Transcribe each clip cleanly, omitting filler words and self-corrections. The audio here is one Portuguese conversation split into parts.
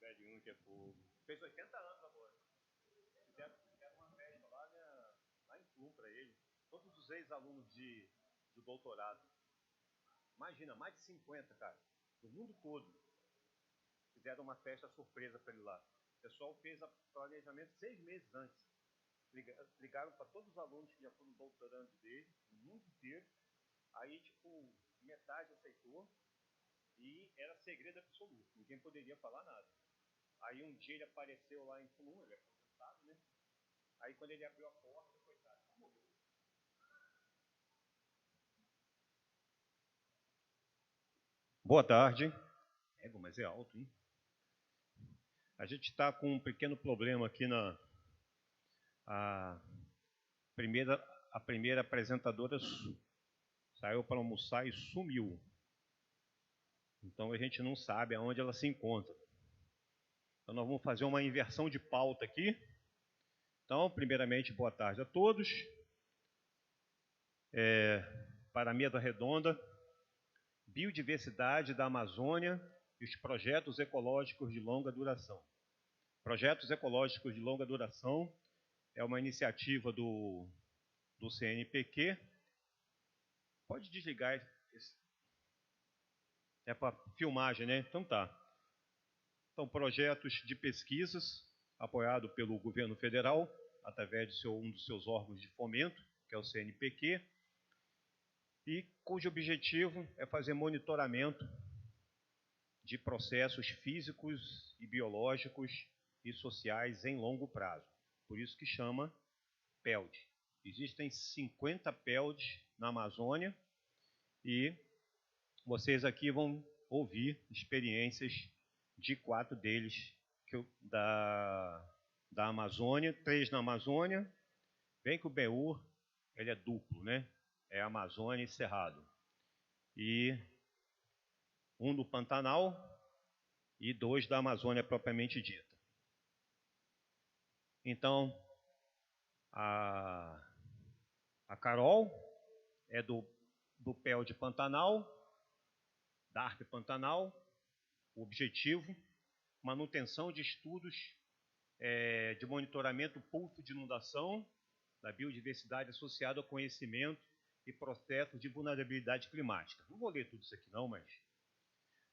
Pé de Unha que é fogo. Fez 80 anos agora. Fizeram uma festa lá, né, lá em Plum para ele. Todos os ex-alunos de doutorado. Imagina, mais de 50, cara. Do mundo todo. Fizeram uma festa surpresa para ele lá. O pessoal fez o planejamento 6 meses antes. Ligaram para todos os alunos que já foram doutorandos dele, no mundo inteiro. Aí, tipo, metade aceitou e era segredo absoluto. Ninguém poderia falar nada. Aí um dia ele apareceu lá em Plum, ele é aposentado, né? Aí quando ele abriu a porta, coitado, morreu. Boa tarde. Mas é alto, hein? A gente está com um pequeno problema aqui a primeira apresentadora saiu para almoçar e sumiu. Então a gente não sabe aonde ela se encontra. Então nós vamos fazer uma inversão de pauta aqui. Então, primeiramente, boa tarde a todos. Para a mesa redonda, biodiversidade da Amazônia e os projetos ecológicos de longa duração. Projetos ecológicos de longa duração é uma iniciativa do CNPq. Pode desligar esse. É para filmagem, né? Então tá. São projetos de pesquisas apoiado pelo governo federal, através de um dos seus órgãos de fomento, que é o CNPq, e cujo objetivo é fazer monitoramento de processos físicos e biológicos e sociais em longo prazo. Por isso que chama PELD. Existem 50 PELDs na Amazônia e vocês aqui vão ouvir experiências de 4 deles da Amazônia, 3 na Amazônia. Bem que o BEUR, ele é duplo, né? É Amazônia e Cerrado. E um do Pantanal e 2 da Amazônia propriamente dita. Então, a Carol é do PEL de Pantanal, DARP Pantanal. O objetivo, manutenção de estudos de monitoramento público de inundação, da biodiversidade associada ao conhecimento e processos de vulnerabilidade climática. Não vou ler tudo isso aqui não, mas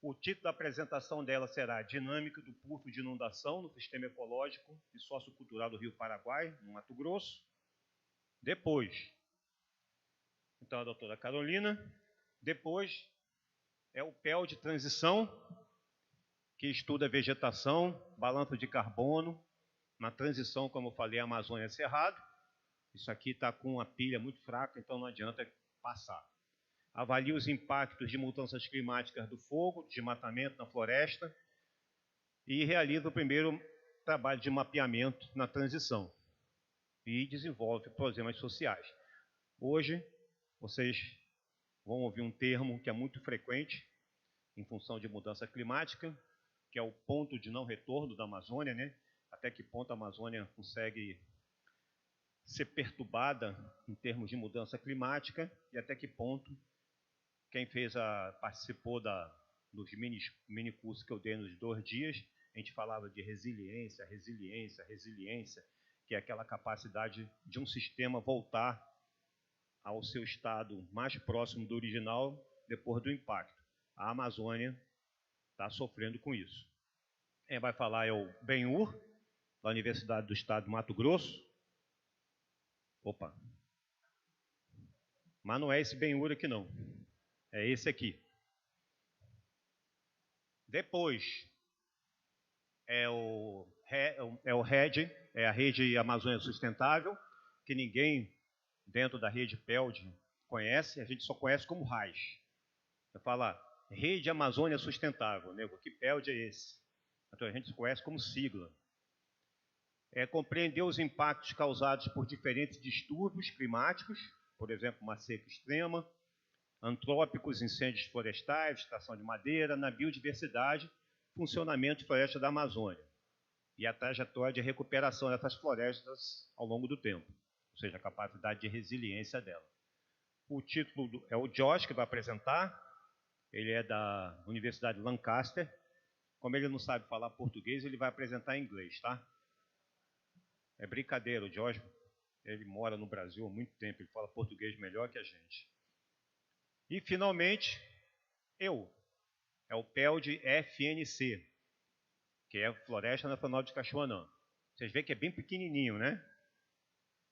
o título da apresentação dela será Dinâmica do Pulso de Inundação no Sistema Ecológico e Sociocultural do Rio Paraguai, no Mato Grosso. Depois, então a doutora Carolina. Depois é o PEL de Transição, que estuda vegetação, balanço de carbono, na transição, como eu falei, Amazônia-Cerrado. Isso aqui está com uma pilha muito fraca, então não adianta passar. Avalia os impactos de mudanças climáticas do fogo, desmatamento na floresta e realiza o primeiro trabalho de mapeamento na transição e desenvolve problemas sociais. Hoje, vocês vão ouvir um termo que é muito frequente em função de mudança climática, que é o ponto de não retorno da Amazônia, né? Até que ponto a Amazônia consegue ser perturbada em termos de mudança climática e até que ponto quem participou dos mini cursos que eu dei nos 2 dias, a gente falava de resiliência, que é aquela capacidade de um sistema voltar ao seu estado mais próximo do original depois do impacto. A Amazônia está sofrendo com isso. Quem vai falar é o BENUR, da Universidade do Estado do Mato Grosso. Opa! Mas não é esse BENUR aqui não. É esse aqui. Depois é o RED, é a Rede Amazônia Sustentável, que ninguém dentro da rede PELD conhece, a gente só conhece como RAS. Eu falo, Rede Amazônia Sustentável, nego, que PELD é esse? Então a gente conhece como sigla. Compreender os impactos causados por diferentes distúrbios climáticos, por exemplo, uma seca extrema, antrópicos, incêndios florestais, extração de madeira, na biodiversidade, funcionamento de floresta da Amazônia e a trajetória de recuperação dessas florestas ao longo do tempo, ou seja, a capacidade de resiliência dela. O título é o Josh, que vai apresentar, ele é da Universidade de Lancaster, Como ele não sabe falar português, ele vai apresentar em inglês, tá? É brincadeira, o Jorge, ele mora no Brasil há muito tempo, ele fala português melhor que a gente. E, finalmente, eu. É o PEL de FNC, que é Floresta Nacional de Cachoanã. Vocês veem que é bem pequenininho, né?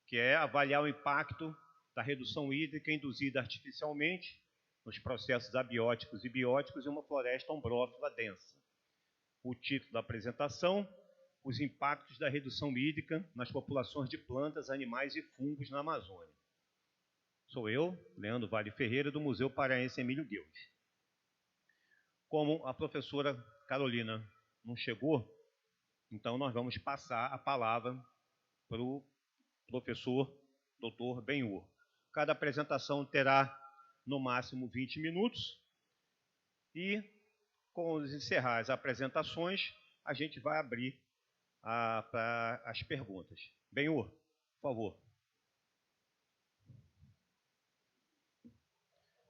Que é avaliar o impacto da redução hídrica induzida artificialmente nos processos abióticos e bióticos em uma floresta ombrófila densa. O título da apresentação: os impactos da redução hídrica nas populações de plantas, animais e fungos na Amazônia. Sou eu, Leandro Vale Ferreira, do Museu Paraense Emílio Guildes. Como a professora Carolina não chegou, então nós vamos passar a palavra para o professor Dr. Benhur. Cada apresentação terá no máximo 20 minutos e, com encerrar as apresentações, a gente vai abrir para as perguntas. Benhur, por favor.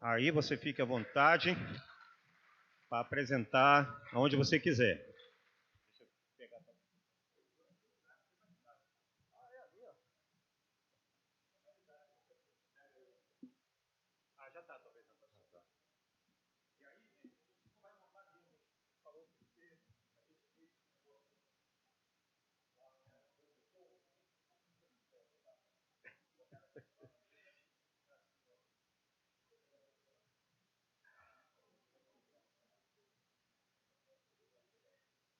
Aí você fica à vontade para apresentar onde você quiser. Já está a tua apresentação. E aí, gente, não vai montar nenhum. Falou que você...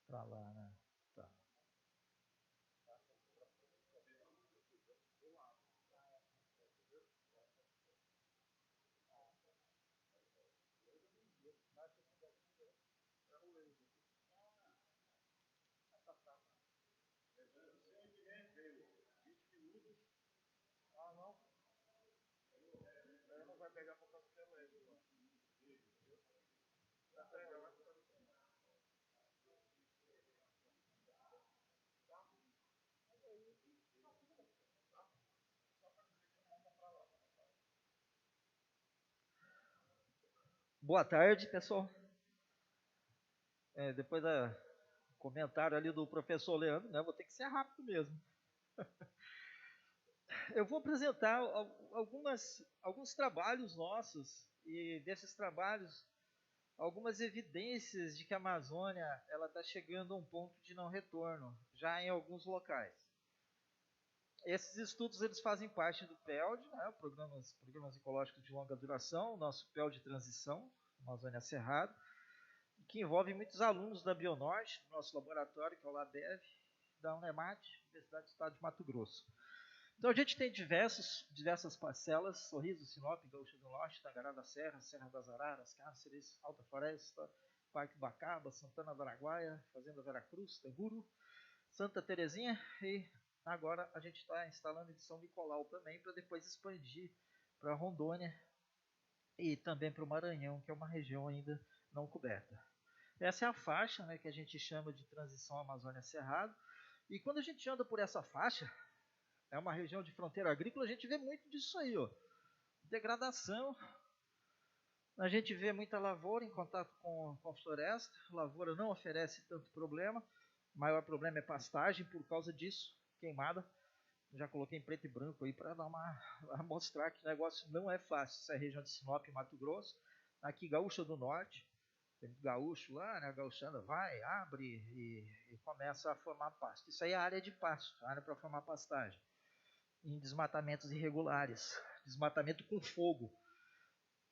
Para lá, né? Tá. Ah, não. Aí não vai pegar por causa do delay. Vai pegar, vai ficar. Boa tarde, pessoal. Depois do comentário ali do professor Leandro, né, vou ter que ser rápido mesmo. Eu vou apresentar alguns trabalhos nossos, e desses trabalhos, algumas evidências de que a Amazônia está chegando a um ponto de não retorno, já em alguns locais. Esses estudos eles fazem parte do PELD, né, Programas Ecológicos de Longa Duração, nosso PELD de transição, Amazônia Cerrado, que envolve muitos alunos da Bionorte, do nosso laboratório, que é o LABEV, da Unemat, Universidade do Estado de Mato Grosso. Então a gente tem diversas parcelas: Sorriso, Sinop, Gaúcha do Norte, Tangará da Serra, Serra das Araras, Cáceres, Alta Floresta, Parque Bacaba, Santana do Araguaia, Fazenda Veracruz, Tanguru, Santa Terezinha, e agora a gente está instalando em São Nicolau também, para depois expandir para Rondônia e também para o Maranhão, que é uma região ainda não coberta. Essa é a faixa, né, que a gente chama de transição Amazônia Cerrado, e quando a gente anda por essa faixa, é uma região de fronteira agrícola, a gente vê muito disso aí, ó. Degradação, a gente vê muita lavoura em contato com a floresta, a lavoura não oferece tanto problema, o maior problema é pastagem, por causa disso, queimada. Já coloquei em preto e branco aí para mostrar que o negócio não é fácil. Essa é a região de Sinop, Mato Grosso, aqui Gaúcha do Norte, tem gaúcho lá, né? A gauchanda vai, abre e começa a formar pasto. Isso aí é a área de pasto, a área para formar pastagem. Em desmatamentos irregulares, desmatamento com fogo.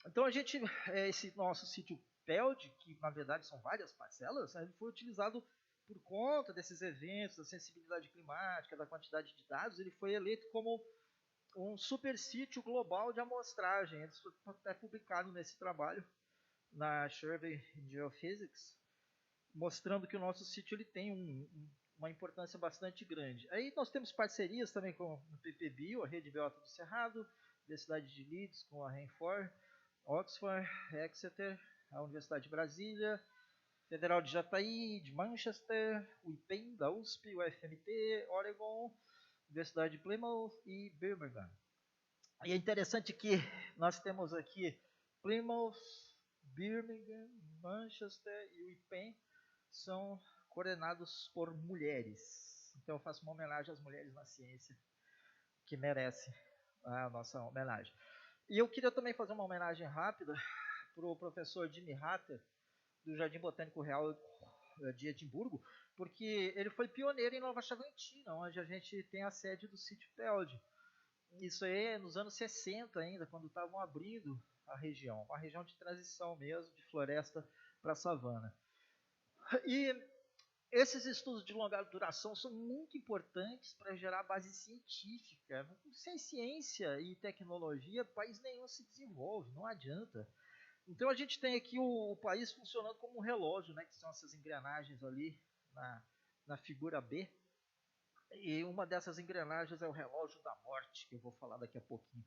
Então esse nosso sítio PELD, que na verdade são várias parcelas, ele foi utilizado por conta desses eventos, da sensibilidade climática, da quantidade de dados, ele foi eleito como um super sítio global de amostragem. Ele foi até publicado nesse trabalho na Survey in Geophysics, mostrando que o nosso sítio ele tem uma importância bastante grande. Aí nós temos parcerias também com o PPBio, a Rede Biota do Cerrado, Universidade de Leeds com a Renfor, Oxford, Exeter, a Universidade de Brasília, Federal de Jataí, de Manchester, o IPEM da USP, o FMT, Oregon, Universidade de Plymouth e Birmingham. E é interessante que nós temos aqui Plymouth, Birmingham, Manchester e o IPEM são coordenados por mulheres. Então eu faço uma homenagem às mulheres na ciência, que merece a nossa homenagem. E eu queria também fazer uma homenagem rápida para o professor Jimmy Hatter, do Jardim Botânico Real de Edimburgo, porque ele foi pioneiro em Nova Chavantina, onde a gente tem a sede do sítio Pelde. Isso aí nos anos 60 ainda, quando estavam abrindo a região, uma região de transição mesmo, de floresta para savana. E esses estudos de longa duração são muito importantes para gerar base científica. Sem ciência e tecnologia, país nenhum se desenvolve, não adianta. Então a gente tem aqui o país funcionando como um relógio, né, que são essas engrenagens ali na figura B. E uma dessas engrenagens é o relógio da morte, que eu vou falar daqui a pouquinho.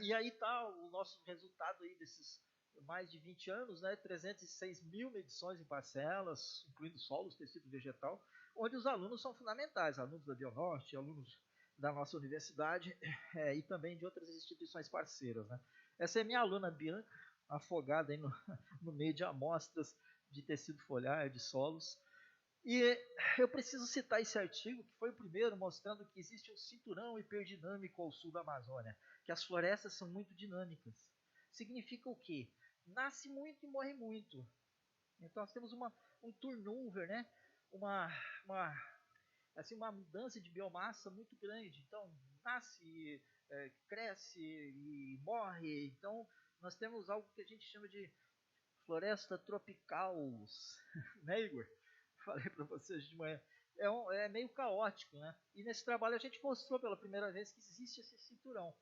E aí está o nosso resultado aí desses mais de 20 anos, né, 306 mil medições em parcelas, incluindo solos, tecido vegetal, onde os alunos são fundamentais, alunos da Bionorte, alunos da nossa universidade e também de outras instituições parceiras, né. Essa é minha aluna Bianca, afogada aí no meio de amostras de tecido foliar, de solos. E eu preciso citar esse artigo, que foi o primeiro mostrando que existe um cinturão hiperdinâmico ao sul da Amazônia, que as florestas são muito dinâmicas. Significa o quê? Nasce muito e morre muito. Então nós temos um turnover, né? uma mudança de biomassa muito grande. Então nasce, cresce e morre. Então nós temos algo que a gente chama de floresta tropical, né, Igor? Falei para vocês de manhã. É meio caótico, né? E nesse trabalho a gente mostrou pela primeira vez que existe esse cinturão.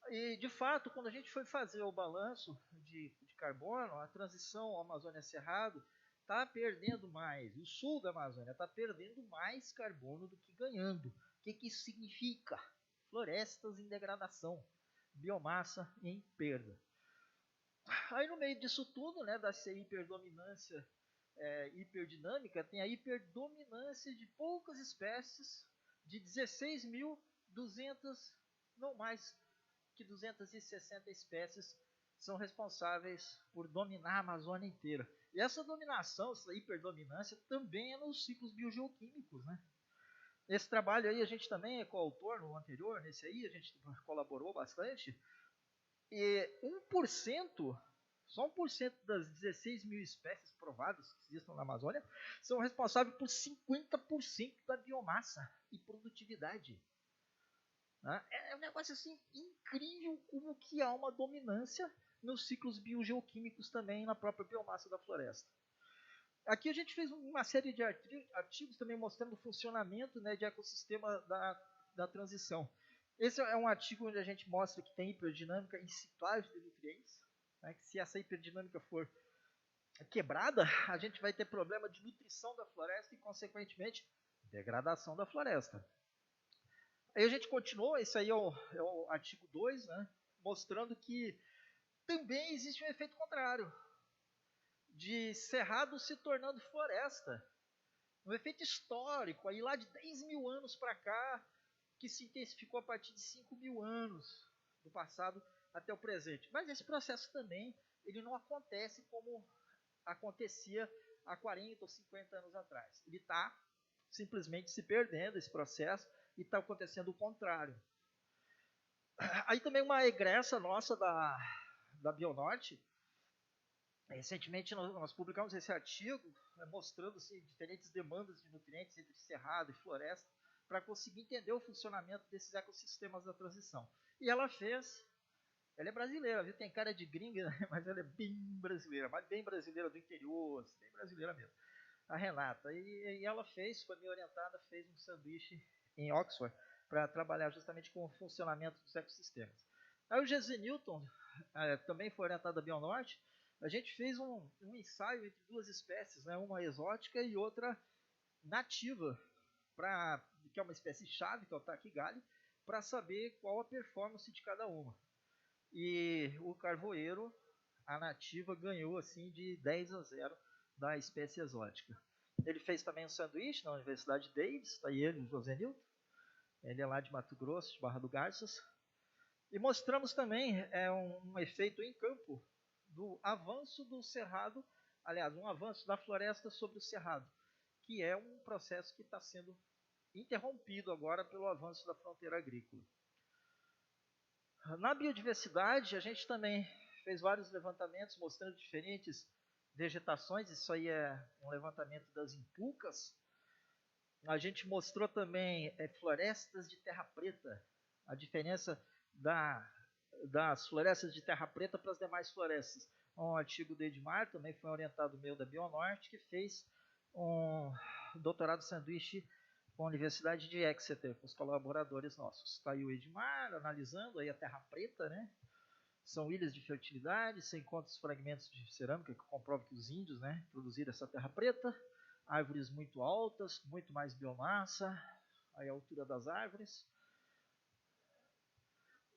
E, de fato, quando a gente foi fazer o balanço de carbono, a transição ao Amazônia Cerrado está perdendo mais. O sul da Amazônia está perdendo mais carbono do que ganhando. O que isso significa? Florestas em degradação, biomassa em perda. Aí, no meio disso tudo, né, dessa hiperdominância hiperdinâmica, tem a hiperdominância de poucas espécies, de 16.200, não mais que 260 espécies são responsáveis por dominar a Amazônia inteira. E essa dominação, essa hiperdominância, também é nos ciclos biogeoquímicos, né? Esse trabalho aí a gente também é coautor no anterior, nesse aí a gente colaborou bastante. E 1%, só 1% das 16 mil espécies provadas que existem na Amazônia são responsáveis por 50% da biomassa e produtividade. É um negócio assim incrível como que há uma dominância nos ciclos biogeoquímicos também na própria biomassa da floresta. Aqui a gente fez uma série de artigos também mostrando o funcionamento, né, de ecossistema da transição. Esse é um artigo onde a gente mostra que tem hiperdinâmica em ciclagem de nutrientes, né, que se essa hiperdinâmica for quebrada, a gente vai ter problema de nutrição da floresta e, consequentemente, degradação da floresta. Aí a gente continuou, esse aí é o artigo 2, né, mostrando que também existe um efeito contrário, de cerrado se tornando floresta. Um efeito histórico, aí lá de 10 mil anos para cá, que se intensificou a partir de 5 mil anos do passado até o presente. Mas esse processo também ele não acontece como acontecia há 40 ou 50 anos atrás. Ele está simplesmente se perdendo, esse processo, e está acontecendo o contrário. Aí também uma egressa nossa da Bionorte. Recentemente nós publicamos esse artigo mostrando assim, diferentes demandas de nutrientes entre cerrado e floresta para conseguir entender o funcionamento desses ecossistemas da transição. E ela é brasileira, viu? Tem cara de gringa, mas ela é bem brasileira, mas bem brasileira do interior, bem brasileira mesmo. A Renata. E ela foi minha orientada, fez um sanduíche em Oxford para trabalhar justamente com o funcionamento dos ecossistemas. Aí o Jesse Newton também foi orientado a Bionorte. A gente fez um ensaio entre duas espécies, né, uma exótica e outra nativa, que é uma espécie-chave, que é o taquigali, para saber qual a performance de cada uma. E o carvoeiro, a nativa, ganhou assim de 10-0 da espécie exótica. Ele fez também um sanduíche na Universidade Davis, está aí ele, o José Nilton. Ele é lá de Mato Grosso, de Barra do Garças. E mostramos também um efeito em campo do avanço do cerrado aliás, um avanço da floresta sobre o cerrado, que é um processo que está sendo interrompido agora pelo avanço da fronteira agrícola. Na biodiversidade, a gente também fez vários levantamentos mostrando diferentes vegetações. Isso aí é um levantamento das Inpucas. A gente mostrou também florestas de terra preta, a diferença das florestas de terra preta para as demais florestas. Um artigo do Edmar, também foi orientado meu da Bionorte, que fez um doutorado sanduíche com a Universidade de Exeter, com os colaboradores nossos. Está aí o Edmar analisando aí a terra preta, né? São ilhas de fertilidade, você encontra os fragmentos de cerâmica que comprovam que os índios, né, produziram essa terra preta. Árvores muito altas, muito mais biomassa, aí a altura das árvores.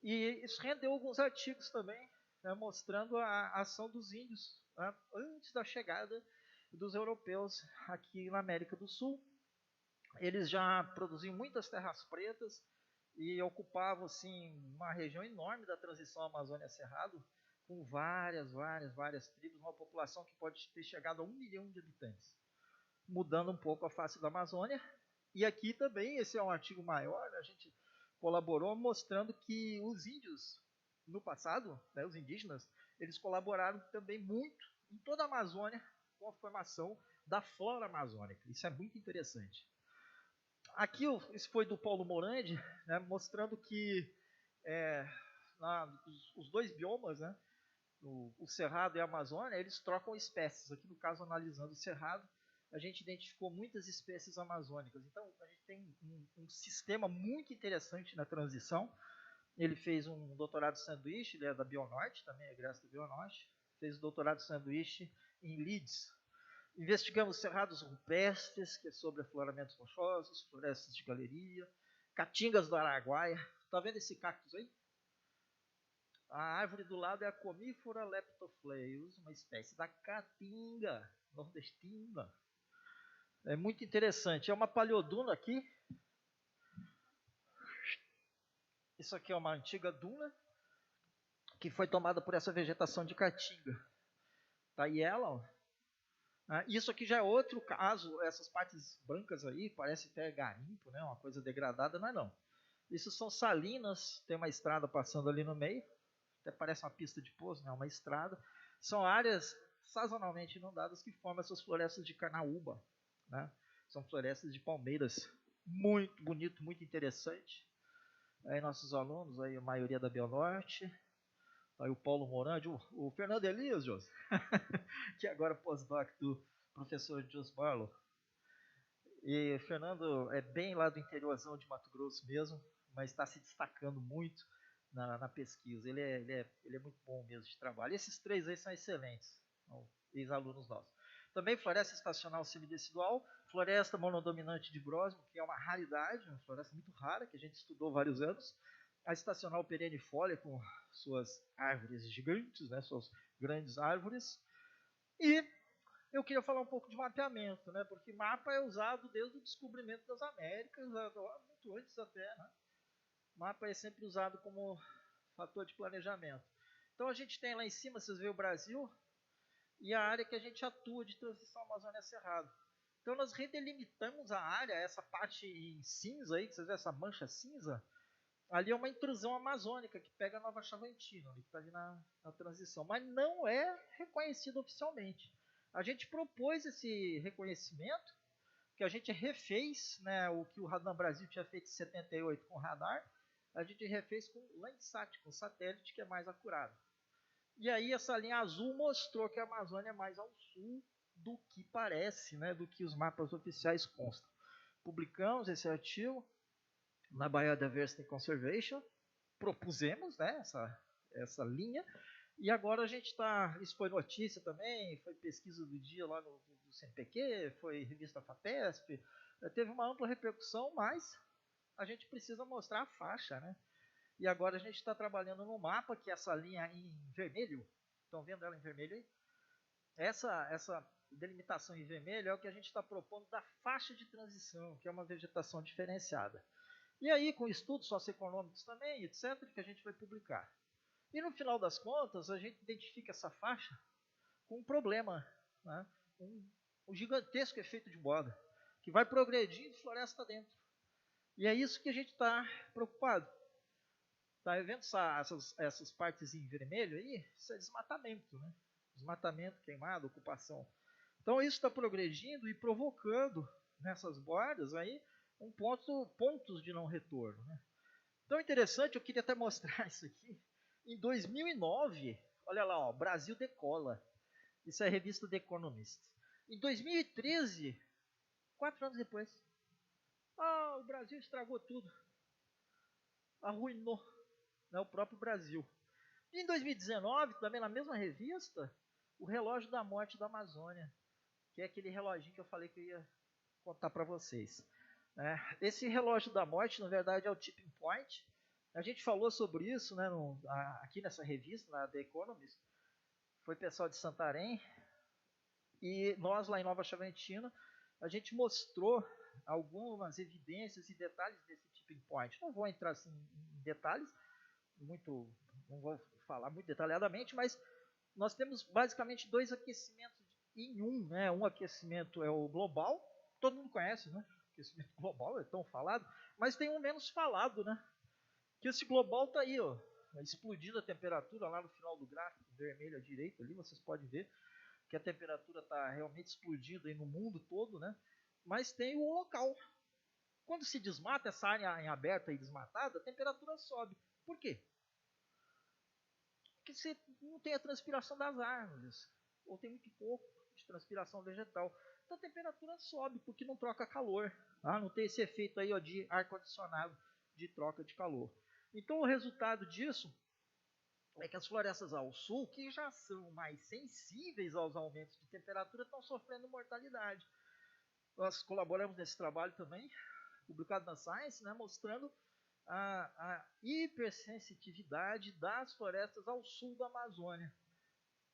E isso rendeu alguns artigos também, né, mostrando a ação dos índios, né, antes da chegada dos europeus aqui na América do Sul. Eles já produziam muitas terras pretas e ocupavam assim, uma região enorme da transição Amazônia-Cerrado, com várias tribos, uma população que pode ter chegado a 1 milhão de habitantes, mudando um pouco a face da Amazônia. E aqui também, esse é um artigo maior, né, a gente colaborou mostrando que os índios, no passado, né, os indígenas, eles colaboraram também muito em toda a Amazônia com a formação da flora amazônica. Isso é muito interessante. Aqui, isso foi do Paulo Morandi, né, mostrando que os dois biomas, né, o Cerrado e a Amazônia, eles trocam espécies. Aqui, no caso, analisando o Cerrado, a gente identificou muitas espécies amazônicas. Então, a gente tem um sistema muito interessante na transição. Ele fez um doutorado sanduíche, ele é da Bionorte, também é egresso da Bionorte. Fez o doutorado sanduíche em Leeds. Investigamos cerrados rupestres, que é sobre afloramentos rochosos, florestas de galeria, caatingas do Araguaia. Está vendo esse cactus aí? A árvore do lado é a Comífora leptofleus, uma espécie da caatinga nordestina. É muito interessante. É uma paleoduna aqui. Isso aqui é uma antiga duna que foi tomada por essa vegetação de caatinga. Tá aí ela, ó. Isso aqui já é outro caso. Essas partes brancas aí parece até garimpo, né? Uma coisa degradada, mas não. Isso são salinas. Tem uma estrada passando ali no meio. Até parece uma pista de pouso, né? Uma estrada. São áreas sazonalmente inundadas que formam essas florestas de carnaúba, né? São florestas de palmeiras, muito bonito, muito interessante. Aí nossos alunos, aí a maioria da Bionorte, aí o Paulo Morandi, o Fernando Elias, José, que agora é pós-doc do professor Jos Barlow. E o Fernando é bem lá do interiorzão de Mato Grosso mesmo, mas está se destacando muito na pesquisa. Ele é muito bom mesmo de trabalho. E esses três aí são excelentes, ex-alunos nossos. Também floresta estacional semidecidual, floresta monodominante de brósmio, que é uma raridade, uma floresta muito rara, que a gente estudou há vários anos. A estacional perenifolia, com suas árvores gigantes, né, suas grandes árvores. E eu queria falar um pouco de mapeamento, né, porque mapa é usado desde o descobrimento das Américas, muito antes até, né? Mapa é sempre usado como fator de planejamento. Então a gente tem lá em cima, vocês veem o Brasil, e a área que a gente atua de transição Amazônia-Cerrado. Então nós redelimitamos a área, essa parte em cinza aí, que vocês veem essa mancha cinza, ali é uma intrusão amazônica que pega a Nova Chavantina, que está ali na transição, mas não é reconhecido oficialmente. A gente propôs esse reconhecimento, que a gente refez, né, o que o Radar Brasil tinha feito em 78 com o radar, a gente refez com o Landsat, com o satélite, que é mais acurado. E aí essa linha azul mostrou que a Amazônia é mais ao sul do que parece, né, do que os mapas oficiais constam. Publicamos esse artigo na Biodiversity Conservation, propusemos, né, essa linha, e agora a gente está, isso foi notícia também, foi pesquisa do dia lá do CNPq, foi revista FAPESP, teve uma ampla repercussão, mas a gente precisa mostrar a faixa, né? E agora a gente está trabalhando no mapa, que é essa linha em vermelho. Estão vendo ela em vermelho aí? Essa delimitação em vermelho é o que a gente está propondo da faixa de transição, que é uma vegetação diferenciada. E aí, com estudos socioeconômicos também, etc., que a gente vai publicar. E no final das contas, a gente identifica essa faixa com um problema né? Um gigantesco efeito de borda, que vai progredindo floresta dentro. E é isso que a gente está preocupado. Está vendo essas partes em vermelho aí? Isso é desmatamento, né? Desmatamento, queimado, ocupação. Então isso está progredindo e provocando nessas bordas aí pontos de não retorno, né? Então interessante, eu queria até mostrar isso aqui. Em 2009, olha lá, ó, Brasil decola. Isso é a revista The Economist. Em 2013, 4 anos depois, o Brasil estragou tudo. Arruinou, né, o próprio Brasil. E em 2019, também na mesma revista, o relógio da morte da Amazônia, que é aquele reloginho que eu falei que eu ia contar para vocês. Esse relógio da morte, na verdade, é o tipping point. A gente falou sobre isso, né, aqui nessa revista, na The Economist. Foi pessoal de Santarém. E nós, lá em Nova Chavantina, a gente mostrou algumas evidências e detalhes desse tipping point. Não vou entrar assim, em detalhes, não vou falar muito detalhadamente, mas nós temos basicamente 2 aquecimentos em um. Né? Um aquecimento é o global, todo mundo conhece, né? Aquecimento global é tão falado, mas tem um menos falado, né? Que esse global está aí, ó, explodindo a temperatura lá no final do gráfico, vermelho à direita ali, vocês podem ver que a temperatura está realmente explodindo aí no mundo todo, né? Mas tem o local. Quando se desmata essa área em aberta e desmatada, a temperatura sobe. Por quê? Porque você não tem a transpiração das árvores, ou tem muito pouco de transpiração vegetal. Então a temperatura sobe, porque não troca calor. Não tem esse efeito aí, ó, de ar-condicionado, de troca de calor. Então o resultado disso é que as florestas ao sul, que já são mais sensíveis aos aumentos de temperatura, estão sofrendo mortalidade. Nós colaboramos nesse trabalho também, publicado na Science, né, mostrando a hipersensitividade das florestas ao sul da Amazônia,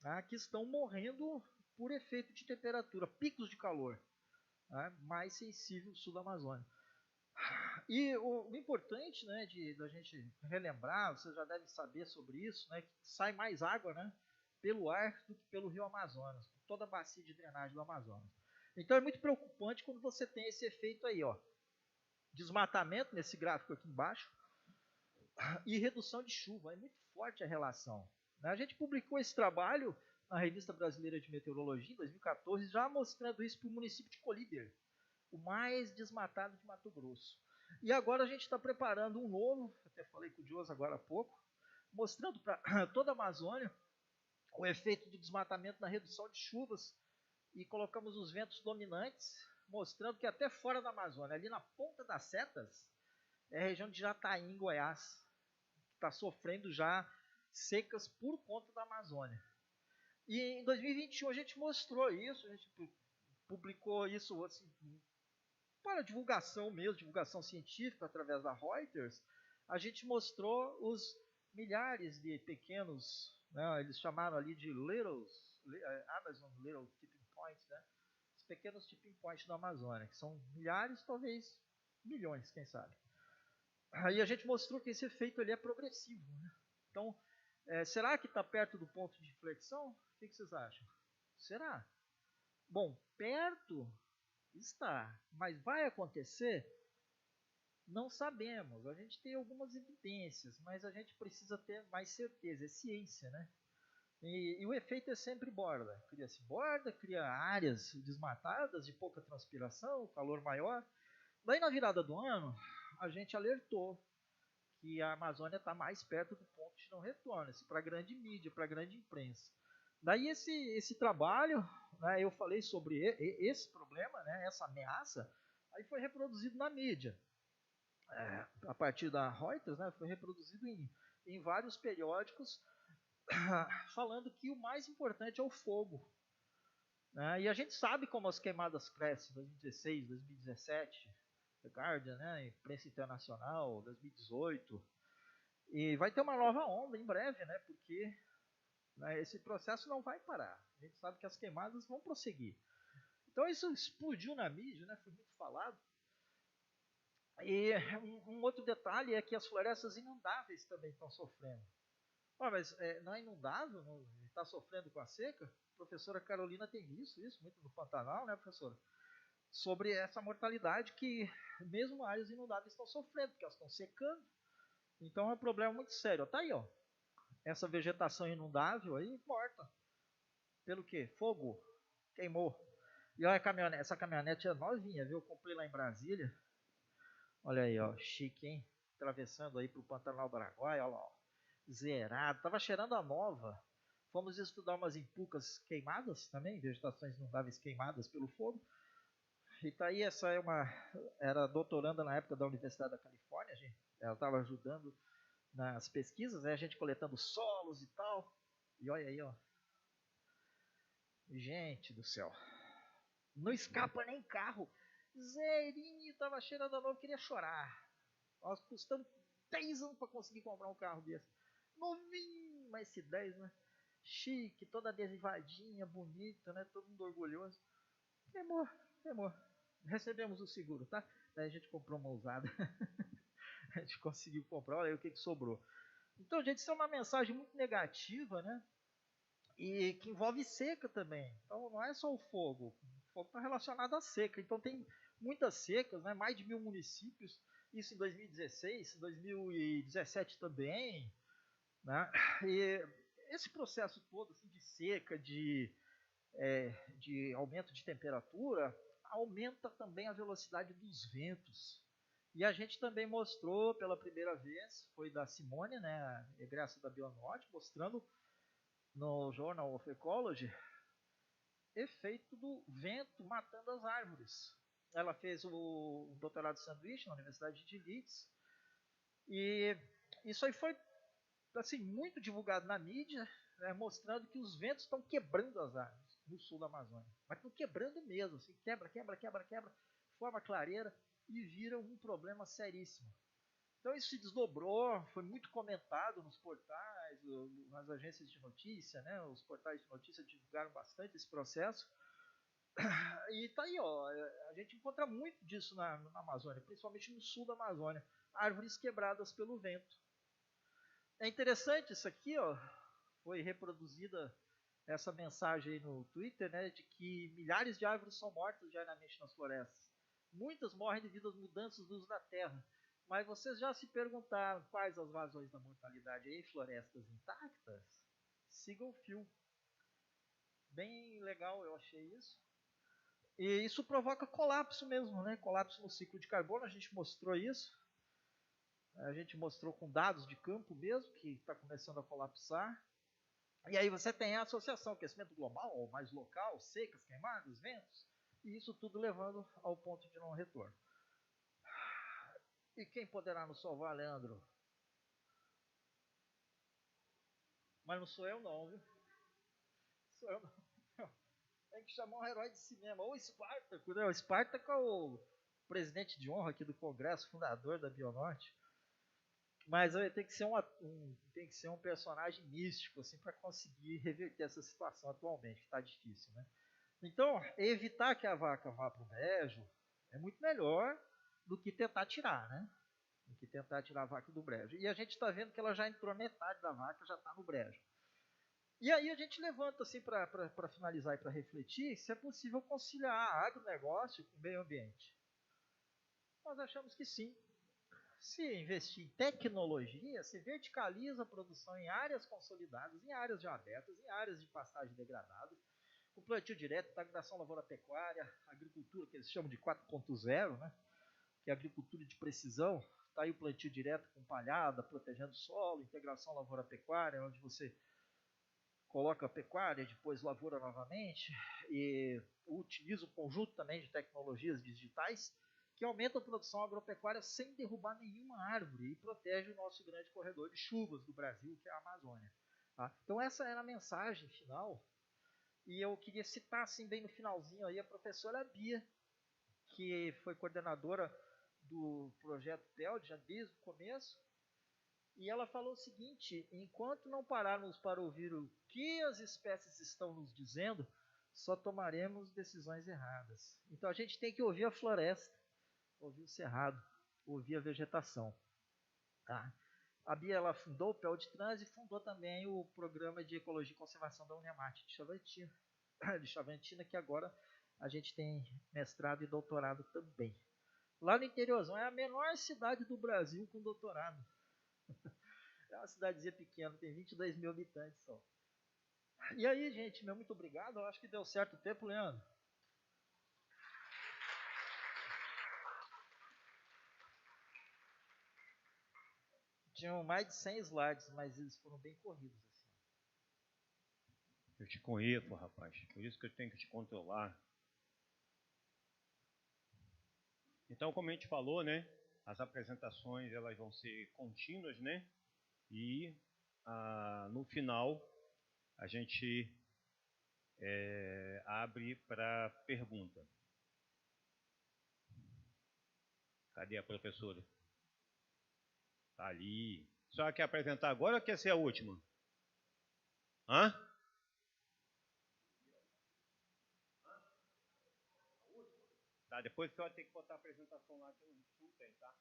tá, que estão morrendo por efeito de temperatura, picos de calor, tá, mais sensível ao sul da Amazônia. E o importante, né, da gente relembrar, vocês já devem saber sobre isso, né, que sai mais água, né, pelo ar do que pelo rio Amazonas, toda a bacia de drenagem do Amazonas. Então é muito preocupante quando você tem esse efeito aí, ó, desmatamento nesse gráfico aqui embaixo e redução de chuva, é muito forte a relação. A gente publicou esse trabalho na Revista Brasileira de Meteorologia em 2014, já mostrando isso para o município de Colíder, o mais desmatado de Mato Grosso. E agora a gente está preparando um novo, até falei com o Dios agora há pouco, mostrando para toda a Amazônia o efeito do desmatamento na redução de chuvas, e colocamos os ventos dominantes, mostrando que até fora da Amazônia, ali na Ponta das Setas, é a região de Jataí, em Goiás, que está sofrendo já secas por conta da Amazônia. E em 2021 a gente mostrou isso, a gente publicou isso assim, para divulgação mesmo, divulgação científica através da Reuters. A gente mostrou os milhares de pequenos, né, eles chamaram ali de Amazon Little Tipping Points, né, os pequenos tipping points da Amazônia, que são milhares, talvez milhões, quem sabe. Aí a gente mostrou que esse efeito ali é progressivo, né? Então, será que está perto do ponto de inflexão? O que vocês acham? Será? Bom, perto está, mas vai acontecer? Não sabemos. A gente tem algumas evidências, mas a gente precisa ter mais certeza. É ciência, né? E o efeito é sempre borda. Cria-se borda, cria áreas desmatadas de pouca transpiração, calor maior. Daí na virada do ano, a gente alertou que a Amazônia está mais perto do ponto de não retorno, isso para a grande mídia, para a grande imprensa. Daí esse trabalho, né, eu falei sobre esse problema, né, essa ameaça, aí foi reproduzido na mídia. A partir da Reuters, né, foi reproduzido em vários periódicos, falando que o mais importante é o fogo. E a gente sabe como as queimadas crescem, 2016, 2017, The Guardian, né, imprensa internacional, 2018, e vai ter uma nova onda em breve, né, porque esse processo não vai parar. A gente sabe que as queimadas vão prosseguir. Então isso explodiu na mídia, né, foi muito falado. E um outro detalhe é que as florestas inundáveis também estão sofrendo. Mas não é inundável? está sofrendo com a seca. A professora Carolina tem visto isso muito no Pantanal, né, professora? Sobre essa mortalidade que mesmo áreas inundáveis estão sofrendo, porque elas estão secando. Então é um problema muito sério. Está aí, ó. Essa vegetação inundável aí, morta. Pelo quê? Fogo. Queimou. E olha a caminhonete. Essa caminhonete é novinha, viu? Eu comprei lá em Brasília. Olha aí, ó. Chique, hein? Atravessando aí pro Pantanal do Araguaia, olha lá, ó. Zerado. Tava cheirando a nova. Fomos estudar umas empucas queimadas também, vegetações inundáveis queimadas pelo fogo. E tá aí, essa é uma... Era doutoranda na época da Universidade da Califórnia, gente. Ela estava ajudando nas pesquisas, né? A gente coletando solos e tal. E olha aí, ó. Gente do céu. Não escapa nem carro. Zerinho, tava cheirando a novo, queria chorar. Nós custando 10 anos para conseguir comprar um carro desse. Novinho, mas esse 10, né? Chique, toda adesivadinha, bonita, né? Todo mundo orgulhoso. Queimou. Recebemos o seguro, tá? Daí a gente comprou uma usada. A gente conseguiu comprar, olha aí o que sobrou. Então, gente, isso é uma mensagem muito negativa, né? E que envolve seca também. Então, não é só o fogo. O fogo está relacionado à seca. Então, tem muitas secas, né? Mais de 1000 municípios. Isso em 2016, 2017 também. Né? E esse processo todo assim, de seca, de aumento de temperatura, aumenta também a velocidade dos ventos. E a gente também mostrou pela primeira vez, foi da Simone, né, egressa da Bionorte, mostrando no Journal of Ecology, efeito do vento matando as árvores. Ela fez o doutorado de sanduíche na Universidade de Leeds, e isso aí foi assim, muito divulgado na mídia, né, mostrando que os ventos estão quebrando as árvores no sul da Amazônia. Mas estão quebrando mesmo, assim, quebra, forma clareira e vira um problema seríssimo. Então isso se desdobrou, foi muito comentado nos portais, nas agências de notícia, né? Os portais de notícia divulgaram bastante esse processo. E tá aí, ó, a gente encontra muito disso na Amazônia, principalmente no sul da Amazônia, árvores quebradas pelo vento. É interessante isso aqui, ó, foi reproduzida essa mensagem aí no Twitter, né, de que milhares de árvores são mortas diariamente nas florestas. Muitas morrem devido às mudanças do uso da terra. Mas vocês já se perguntaram quais as razões da mortalidade em florestas intactas? Sigam o fio. Bem legal, eu achei isso. E isso provoca colapso mesmo, né? Colapso no ciclo de carbono, a gente mostrou isso. A gente mostrou com dados de campo mesmo, que está começando a colapsar. E aí você tem a associação, aquecimento global, ou mais local, secas, queimadas, ventos, e isso tudo levando ao ponto de não retorno. E quem poderá nos salvar, Leandro? Mas não sou eu não, viu? Sou eu não. Tem que chamar um herói de cinema, ou Espartaco, né? O Espartaco é o presidente de honra aqui do Congresso, fundador da Bionorte. Mas tem que ser um personagem místico assim, para conseguir reverter essa situação atualmente, que está difícil. Né? Então, evitar que a vaca vá para o brejo é muito melhor do que tentar tirar, né? Do que tentar tirar a vaca do brejo. E a gente está vendo que ela já entrou, metade da vaca já está no brejo. E aí a gente levanta assim para finalizar e para refletir se é possível conciliar agronegócio com o meio ambiente. Nós achamos que sim. Se investir em tecnologia, se verticaliza a produção em áreas consolidadas, em áreas já abertas, em áreas de pastagem degradada, com plantio direto, integração lavoura-pecuária, agricultura que eles chamam de 4.0, né? Que é agricultura de precisão. Está aí o plantio direto com palhada, protegendo o solo, integração lavoura-pecuária, onde você coloca a pecuária, depois lavoura novamente, e utiliza um conjunto também de tecnologias digitais que aumenta a produção agropecuária sem derrubar nenhuma árvore e protege o nosso grande corredor de chuvas do Brasil, que é a Amazônia. Tá? Então essa era a mensagem final, e eu queria citar assim bem no finalzinho aí a professora Bia, que foi coordenadora do projeto PELD já desde o começo, e ela falou o seguinte: enquanto não pararmos para ouvir o que as espécies estão nos dizendo, só tomaremos decisões erradas. Então a gente tem que ouvir a floresta, ouvir o cerrado, ouvir a vegetação. Tá? A Bia ela fundou o PEL de Trans e fundou também o Programa de Ecologia e Conservação da Unemate de Chavantina, que agora a gente tem mestrado e doutorado também. Lá no interiorzão, é a menor cidade do Brasil com doutorado. É uma cidadezinha pequena, tem 22 mil habitantes só. E aí, gente, meu muito obrigado. Eu acho que deu certo o tempo, Leandro. Tinham mais de 100 slides, mas eles foram bem corridos. Assim. Eu te conheço, rapaz. Por isso que eu tenho que te controlar. Então, como a gente falou, né? As apresentações elas vão ser contínuas, né? E no final a gente abre para pergunta. Cadê a professora? Está ali. Só quer apresentar agora ou quer ser a última? Hã? Tá, depois você vai ter que botar a apresentação lá que não tem, tá?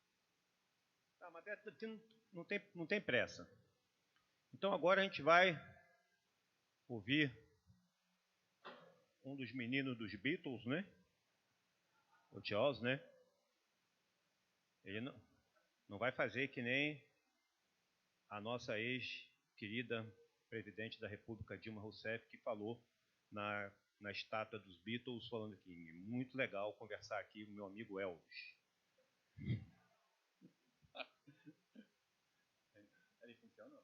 Tá, mas não tem pressa. Então agora a gente vai ouvir um dos meninos dos Beatles, né? O Charles, né? Ele não vai fazer que nem a nossa ex-querida presidente da República, Dilma Rousseff, que falou na estátua dos Beatles, falando que é muito legal conversar aqui com meu amigo Elvis. Ele funciona?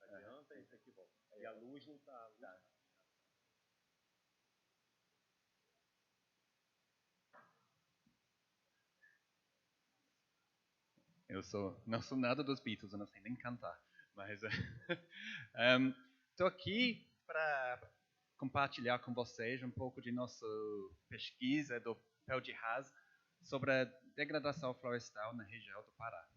Adianta, esse aqui volta. E a luz não está... Não sou nada dos Beatles, eu não sei nem cantar. Mas estou aqui para compartilhar com vocês um pouco de nossa pesquisa do Pé de Rás sobre a degradação florestal na região do Pará.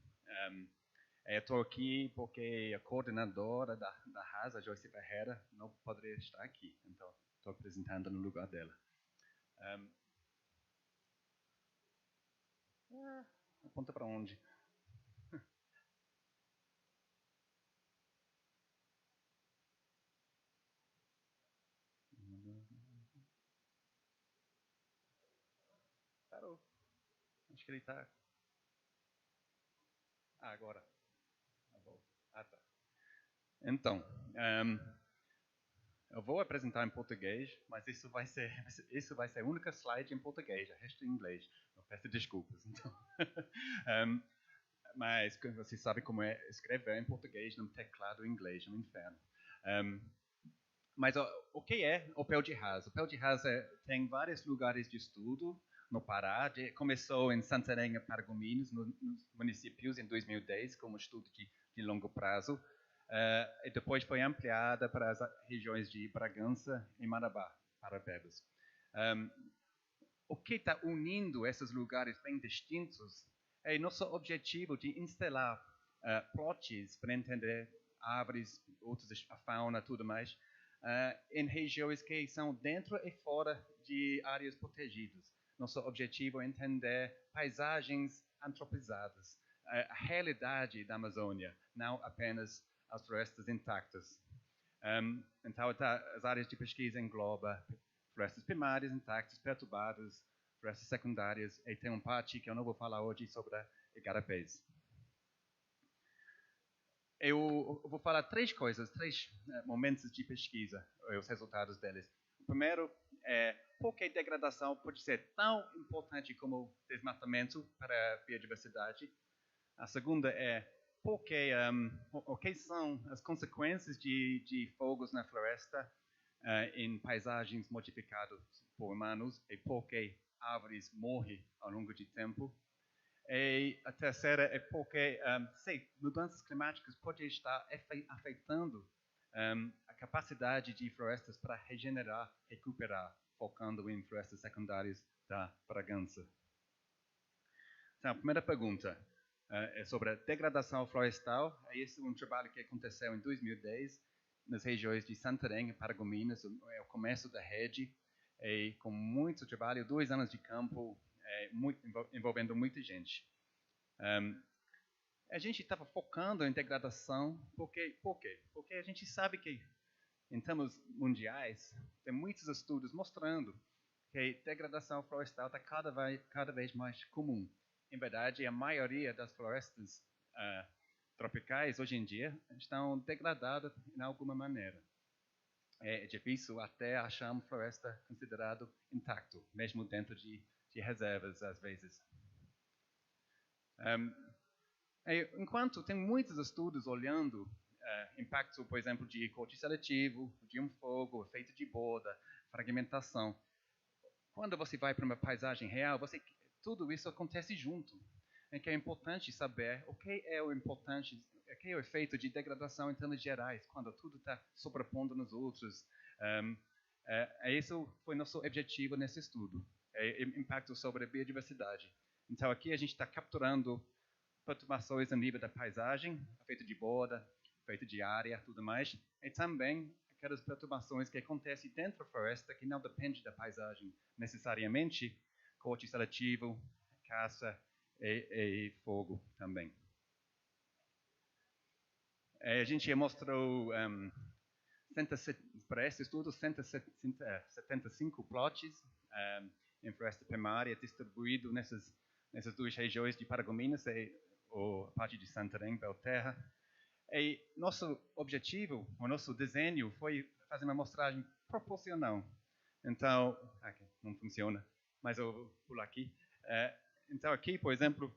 Eu estou aqui porque a coordenadora da Rás, a Joyce Ferreira, não poderia estar aqui, então estou apresentando no lugar dela. Aponta para onde? Parou. Acho que ele está... agora. Ah, tá. Então, eu vou apresentar em português, mas isso vai ser a única slide em português, o resto em inglês. Eu peço desculpas. Então. Mas você sabe como é escrever em português num teclado em inglês, é um inferno. Mas o que é o Pé de Rás? O Pé de Rás tem vários lugares de estudo no Pará. Começou em Santarém e Paragominas, nos municípios, em 2010, como estudo de longo prazo. E depois foi ampliada para as regiões de Bragança e Marabá, Parapebas. O que está unindo esses lugares bem distintos é nosso objetivo de instalar plots para entender árvores, outras, a fauna, tudo mais, em regiões que são dentro e fora de áreas protegidas. Nosso objetivo é entender paisagens antropizadas, a realidade da Amazônia, não apenas as florestas intactas. Então, as áreas de pesquisa englobam florestas primárias intactas, perturbadas, florestas secundárias, e tem parte que eu não vou falar hoje sobre igarapés. Eu vou falar três coisas, três momentos de pesquisa, os resultados deles. O primeiro é por que degradação pode ser tão importante como desmatamento para a biodiversidade. A segunda é o que são as consequências de fogos na floresta em paisagens modificadas por humanos e por que árvores morrem ao longo de tempo. E a terceira é porque mudanças climáticas podem estar afetando a capacidade de florestas para regenerar, recuperar, focando em florestas secundárias da Bragança. Então, a primeira pergunta é sobre a degradação florestal. Esse é um trabalho que aconteceu em 2010 nas regiões de Santarém e Paragominas, é o começo da rede, e com muito trabalho, 2 anos de campo, envolvendo muita gente. A gente estava focando em degradação, por quê? Porque a gente sabe que, em termos mundiais, tem muitos estudos mostrando que degradação florestal está cada vez mais comum. Em verdade, a maioria das florestas tropicais, hoje em dia, estão degradadas de alguma maneira. É difícil até achar uma floresta considerada intacto, mesmo dentro de reservas, às vezes. Enquanto tem muitos estudos olhando impacto, por exemplo, de corte seletivo, de um fogo, efeito de borda, fragmentação. Quando você vai para uma paisagem real, tudo isso acontece junto. É que é importante saber o que é o efeito de degradação em termos gerais, quando tudo está sobrepondo nos outros. Isso foi nosso objetivo nesse estudo, impacto sobre a biodiversidade. Então aqui a gente está capturando perturbações no nível da paisagem, efeito de borda, efeito de área, tudo mais, e também aquelas perturbações que acontecem dentro da floresta que não dependem da paisagem necessariamente, corte seletivo, caça e fogo também. A gente mostrou para esse estudo 175 plots em floresta primária distribuído nessas duas regiões de Paragominas ou a parte de Santarém, Belterra. E nosso objetivo, o nosso desenho foi fazer uma amostragem proporcional. Então, aqui, não funciona, mas eu vou pular aqui. Então aqui, por exemplo,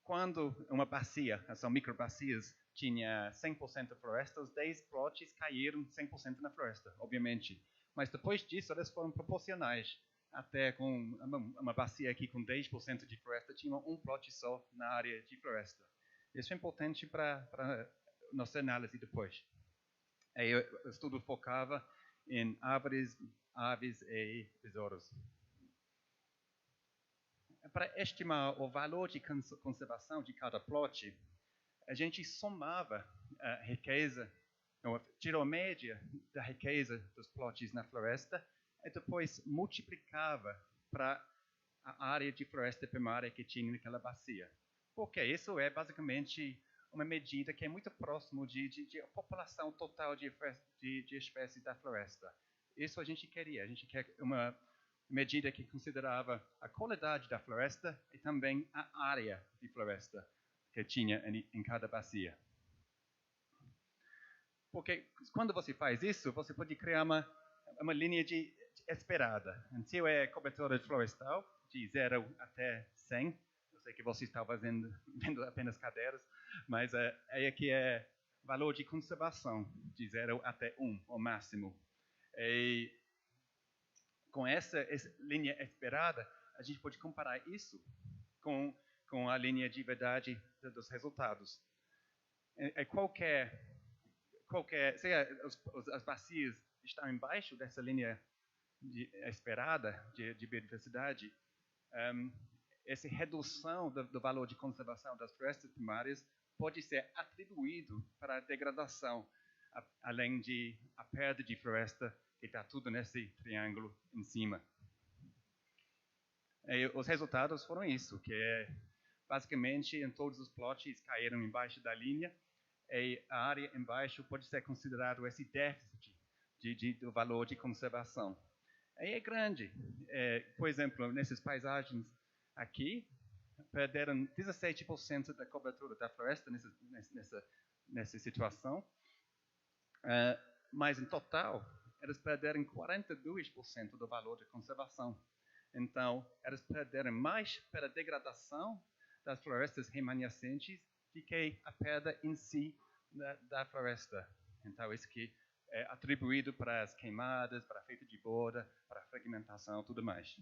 quando uma bacia, são microbacias, tinha 100% de floresta, os 10 plots caíram 100% na floresta, obviamente. Mas depois disso, elas foram proporcionais. Até com uma bacia aqui com 10% de floresta, tinha um plot só na área de floresta. Isso é importante para nossa análise depois. Aí o estudo focava em árvores, aves e besouros. Para estimar o valor de conservação de cada plot, a gente somava a riqueza, tirou a média da riqueza dos plots na floresta e depois multiplicava para a área de floresta primária que tinha naquela bacia. Porque isso é basicamente uma medida que é muito próximo de população total de espécies da floresta. Isso a gente quer uma medida que considerava a qualidade da floresta e também a área de floresta que tinha em cada bacia. Porque quando você faz isso, você pode criar uma linha de esperada. Então é cobertura florestal de 0 até 100. Eu sei que você está vendo apenas cadeiras, mas aqui é valor de conservação de 0 até 1, o máximo. E com essa linha esperada, a gente pode comparar isso com a linha de verdade dos resultados. Se as bacias estão embaixo dessa linha esperada de biodiversidade, essa redução do valor de conservação das florestas primárias pode ser atribuído para a degradação, além de a perda de floresta, que está tudo nesse triângulo em cima. E os resultados foram isso, que basicamente em todos os plots caíram embaixo da linha, e a área embaixo pode ser considerado esse déficit do valor de conservação. Aí é grande. Por exemplo, nessas paisagens aqui, perderam 17% da cobertura da floresta nessa situação, mas em total, eles perderam 42% do valor de conservação. Então, eles perderam mais pela degradação das florestas remanescentes do que a perda em si da floresta. Então, isso que é atribuído para as queimadas, para efeito de borda, para a fragmentação, tudo mais.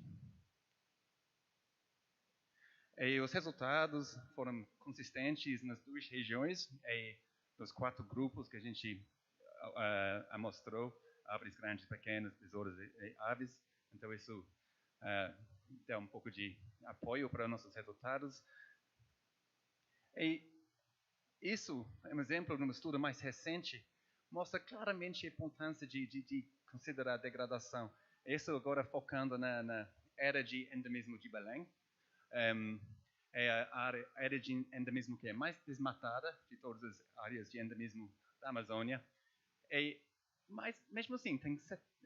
E os resultados foram consistentes nas duas regiões, e nos 4 grupos que a gente mostrou, árvores grandes, pequenas, besouros e aves. Então, isso deu um pouco de apoio para nossos resultados. E isso é um exemplo de um estudo mais recente, mostra claramente a importância de considerar a degradação. Isso agora focando na era de endemismo de Belém. é a área de endemismo que é mais desmatada de todas as áreas de endemismo da Amazônia. Mas, mesmo assim, tem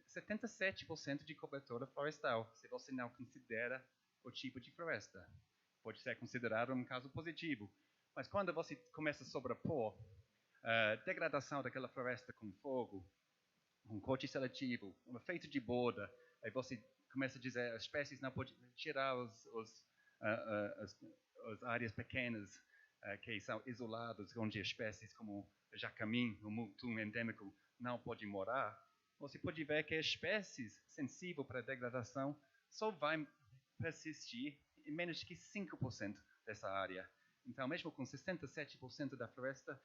77% de cobertura florestal, se você não considera o tipo de floresta. Pode ser considerado um caso positivo. Mas quando você começa a sobrepor a degradação daquela floresta com fogo, um corte seletivo, um efeito de borda, aí você começa a dizer as espécies não podem tirar as áreas pequenas que são isoladas, onde espécies como jacamim, o mutum endêmico, não podem morar. Você pode ver que as espécies sensíveis para a degradação só vai persistir em menos que 5% dessa área. Então, mesmo com 67% da floresta,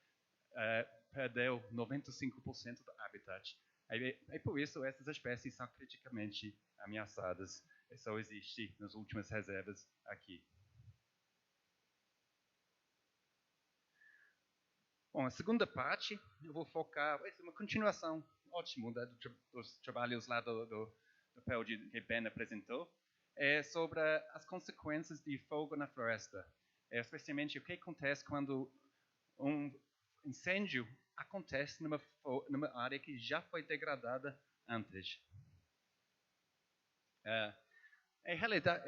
perdeu 95% do habitat. E por isso, essas espécies são criticamente ameaçadas. E só existe nas últimas reservas aqui. Bom, a segunda parte, eu vou focar, é uma continuação, ótimo, dos trabalhos lá do PELD que Ben apresentou, sobre as consequências de fogo na floresta. Especialmente o que acontece quando um incêndio acontece numa área que já foi degradada antes. Em realidade,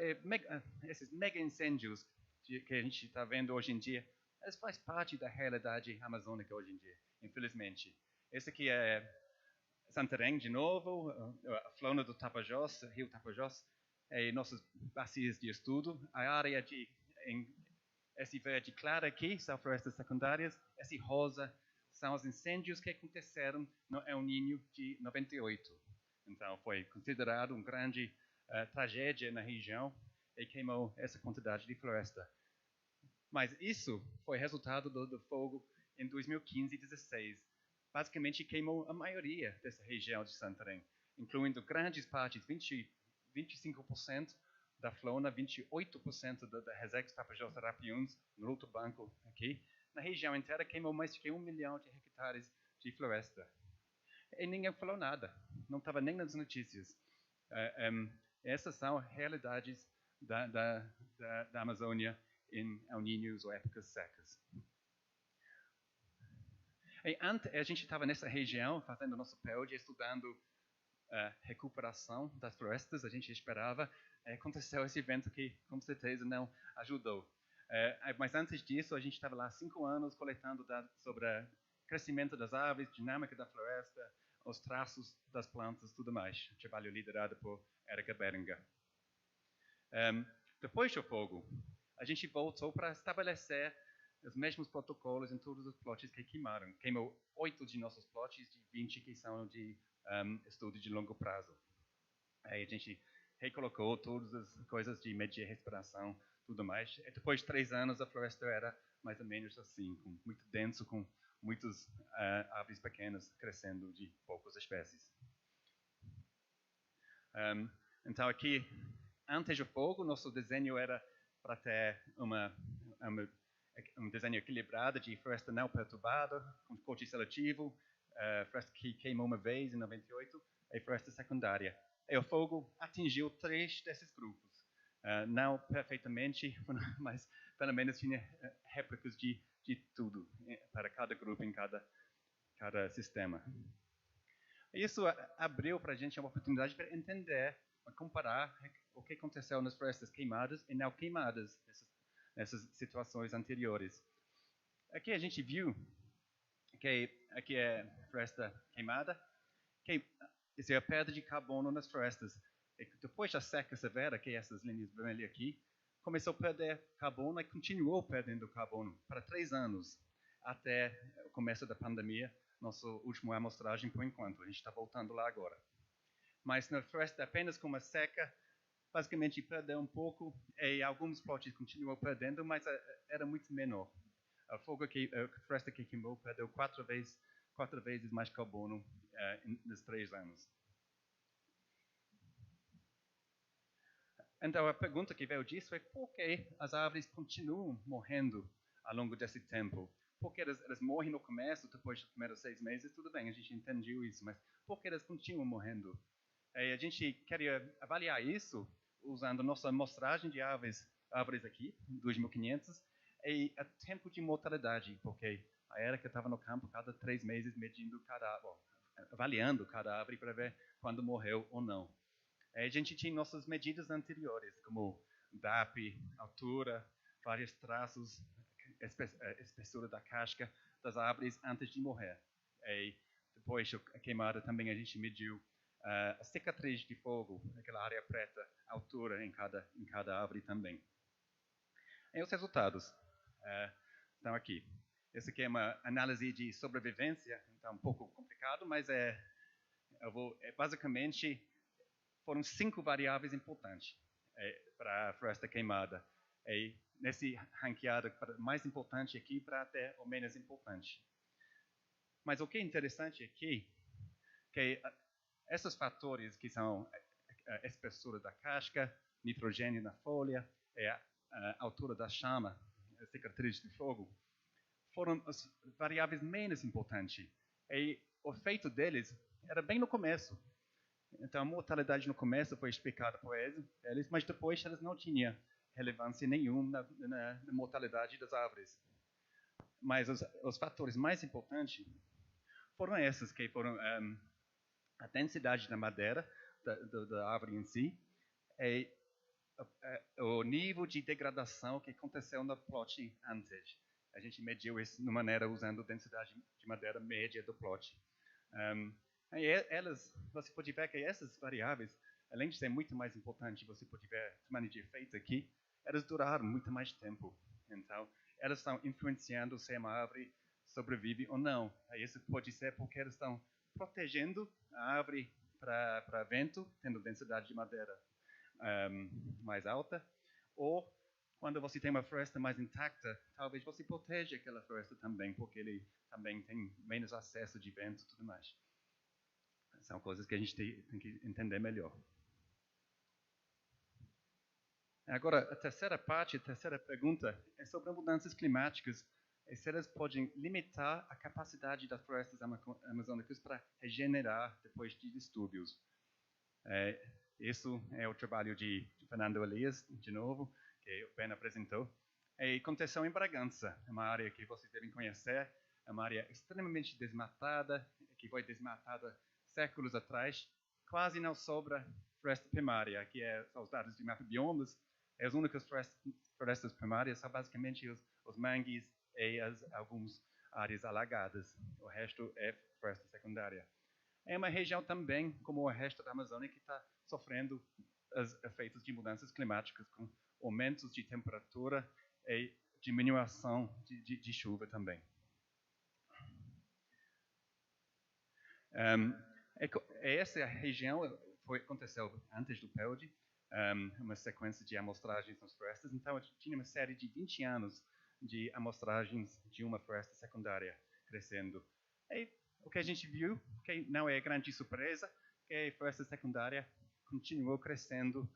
esses mega incêndios que a gente está vendo hoje em dia, eles fazem parte da realidade amazônica hoje em dia, infelizmente. Esse aqui é Santarém, de novo, a flora do Tapajós, Rio Tapajós, e nossas bacias de estudo. A área esse verde claro aqui são florestas secundárias, esse rosa são os incêndios que aconteceram no El Niño de 98. Então, foi considerado uma grande tragédia na região e queimou essa quantidade de floresta. Mas isso foi resultado do fogo em 2015 e 2016. Basicamente, queimou a maioria dessa região de Santarém, incluindo grandes partes, 25% da flora, 28% da Resex Tapajós Arapiuns, no outro banco aqui. Na região inteira, queimou mais de 1 milhão de hectares de floresta. E ninguém falou nada, não estava nem nas notícias. Essas são realidades da Amazônia em El Niños ou épocas secas. E antes, a gente estava nessa região, fazendo nosso PELD, estudando recuperação das florestas. A gente esperava. Aconteceu esse evento que, com certeza, não ajudou. Mas antes disso, a gente estava lá 5 anos coletando dados sobre o crescimento das árvores, dinâmica da floresta, os traços das plantas, tudo mais. Trabalho liderado por Erika Beringer. Depois do fogo, a gente voltou para estabelecer os mesmos protocolos em todos os plots que queimaram. Queimou 8 de nossos plots, de 20 que são de estudo de longo prazo. Aí a gente recolocou todas as coisas de medir respiração, tudo mais. E depois de 3 anos, a floresta era mais ou menos assim, muito denso, com muitas árvores pequenas crescendo de poucas espécies. Então aqui, antes do fogo, nosso desenho era para ter um desenho equilibrado de floresta não perturbada, com corte seletivo, floresta que queimou uma vez em 98, e floresta secundária. E o fogo atingiu 3 desses grupos. Não perfeitamente, mas pelo menos tinha réplicas de tudo, para cada grupo, em cada sistema. Isso abriu para a gente uma oportunidade para entender, comparar o que aconteceu nas florestas queimadas e não queimadas nessas situações anteriores. Aqui a gente viu que aqui é floresta queimada, que isso é a perda de carbono nas florestas. E depois da seca severa, que é essas linhas vermelhas aqui, começou a perder carbono e continuou perdendo carbono para 3 anos, até o começo da pandemia, nossa última amostragem por enquanto. A gente está voltando lá agora. Mas na floresta apenas com uma seca, basicamente perdeu um pouco, e alguns plots continuam perdendo, mas era muito menor. A floresta que queimou perdeu 4 vezes mais carbono nos 3 anos. Então a pergunta que veio disso é por que as árvores continuam morrendo ao longo desse tempo? Por que elas morrem no começo, depois dos primeiros 6 meses? Tudo bem, a gente entendeu isso, mas por que elas continuam morrendo? E a gente queria avaliar isso usando nossa amostragem de árvores árvores aqui, 2.500, e o tempo de mortalidade, porque a Érica estava no campo cada 3 meses avaliando cada árvore para ver quando morreu ou não. A gente tinha nossas medidas anteriores, como DAP, altura, vários traços, espessura da casca das árvores antes de morrer. E depois da queimada também a gente mediu a cicatriz de fogo, aquela área preta, altura em cada árvore também. E os resultados estão aqui. Essa aqui é uma análise de sobrevivência, então um pouco complicado, mas basicamente foram 5 variáveis importantes para a floresta queimada. E nesse ranqueado, mais importante aqui para até o menos importante. Mas o que é interessante aqui, que esses fatores que são a espessura da casca, nitrogênio na folha, a altura da chama, a cicatriz de fogo, foram as variáveis menos importantes. E o efeito deles era bem no começo. Então, a mortalidade no começo foi explicada por eles, mas depois eles não tinham relevância nenhuma na mortalidade das árvores. Mas os fatores mais importantes foram esses, que foram a densidade da madeira, da árvore em si, e o nível de degradação que aconteceu no plot antes. A gente mediu isso de maneira usando a densidade de madeira média do plot. Você pode ver que essas variáveis, além de ser muito mais importante, você pode ver o tamanho de efeito aqui, elas duraram muito mais tempo. Então, elas estão influenciando se uma árvore sobrevive ou não. Isso pode ser porque elas estão protegendo a árvore para vento, tendo densidade de madeira mais alta, ou quando você tem uma floresta mais intacta, talvez você proteja aquela floresta também, porque ele também tem menos acesso de vento e tudo mais. São coisas que a gente tem que entender melhor. Agora, a terceira pergunta, é sobre mudanças climáticas e se elas podem limitar a capacidade das florestas amazônicas para regenerar depois de distúrbios. Isso é o trabalho de Fernando Elias, de novo, que o Ben apresentou. E aconteceu em Bragança, uma área que vocês devem conhecer, é uma área extremamente desmatada, que foi desmatada séculos atrás. Quase não sobra floresta primária, que são os dados de macrobiomas. As únicas florestas primárias são basicamente os mangues e algumas áreas alagadas. O resto é floresta secundária. É uma região também, como o resto da Amazônia, que está sofrendo os efeitos de mudanças climáticas, com aumentos de temperatura e diminuição de chuva também. Essa região aconteceu antes do PELD, uma sequência de amostragens nas florestas. Então, tinha uma série de 20 anos de amostragens de uma floresta secundária crescendo. E o que a gente viu, que não é grande surpresa, que a floresta secundária continuou crescendo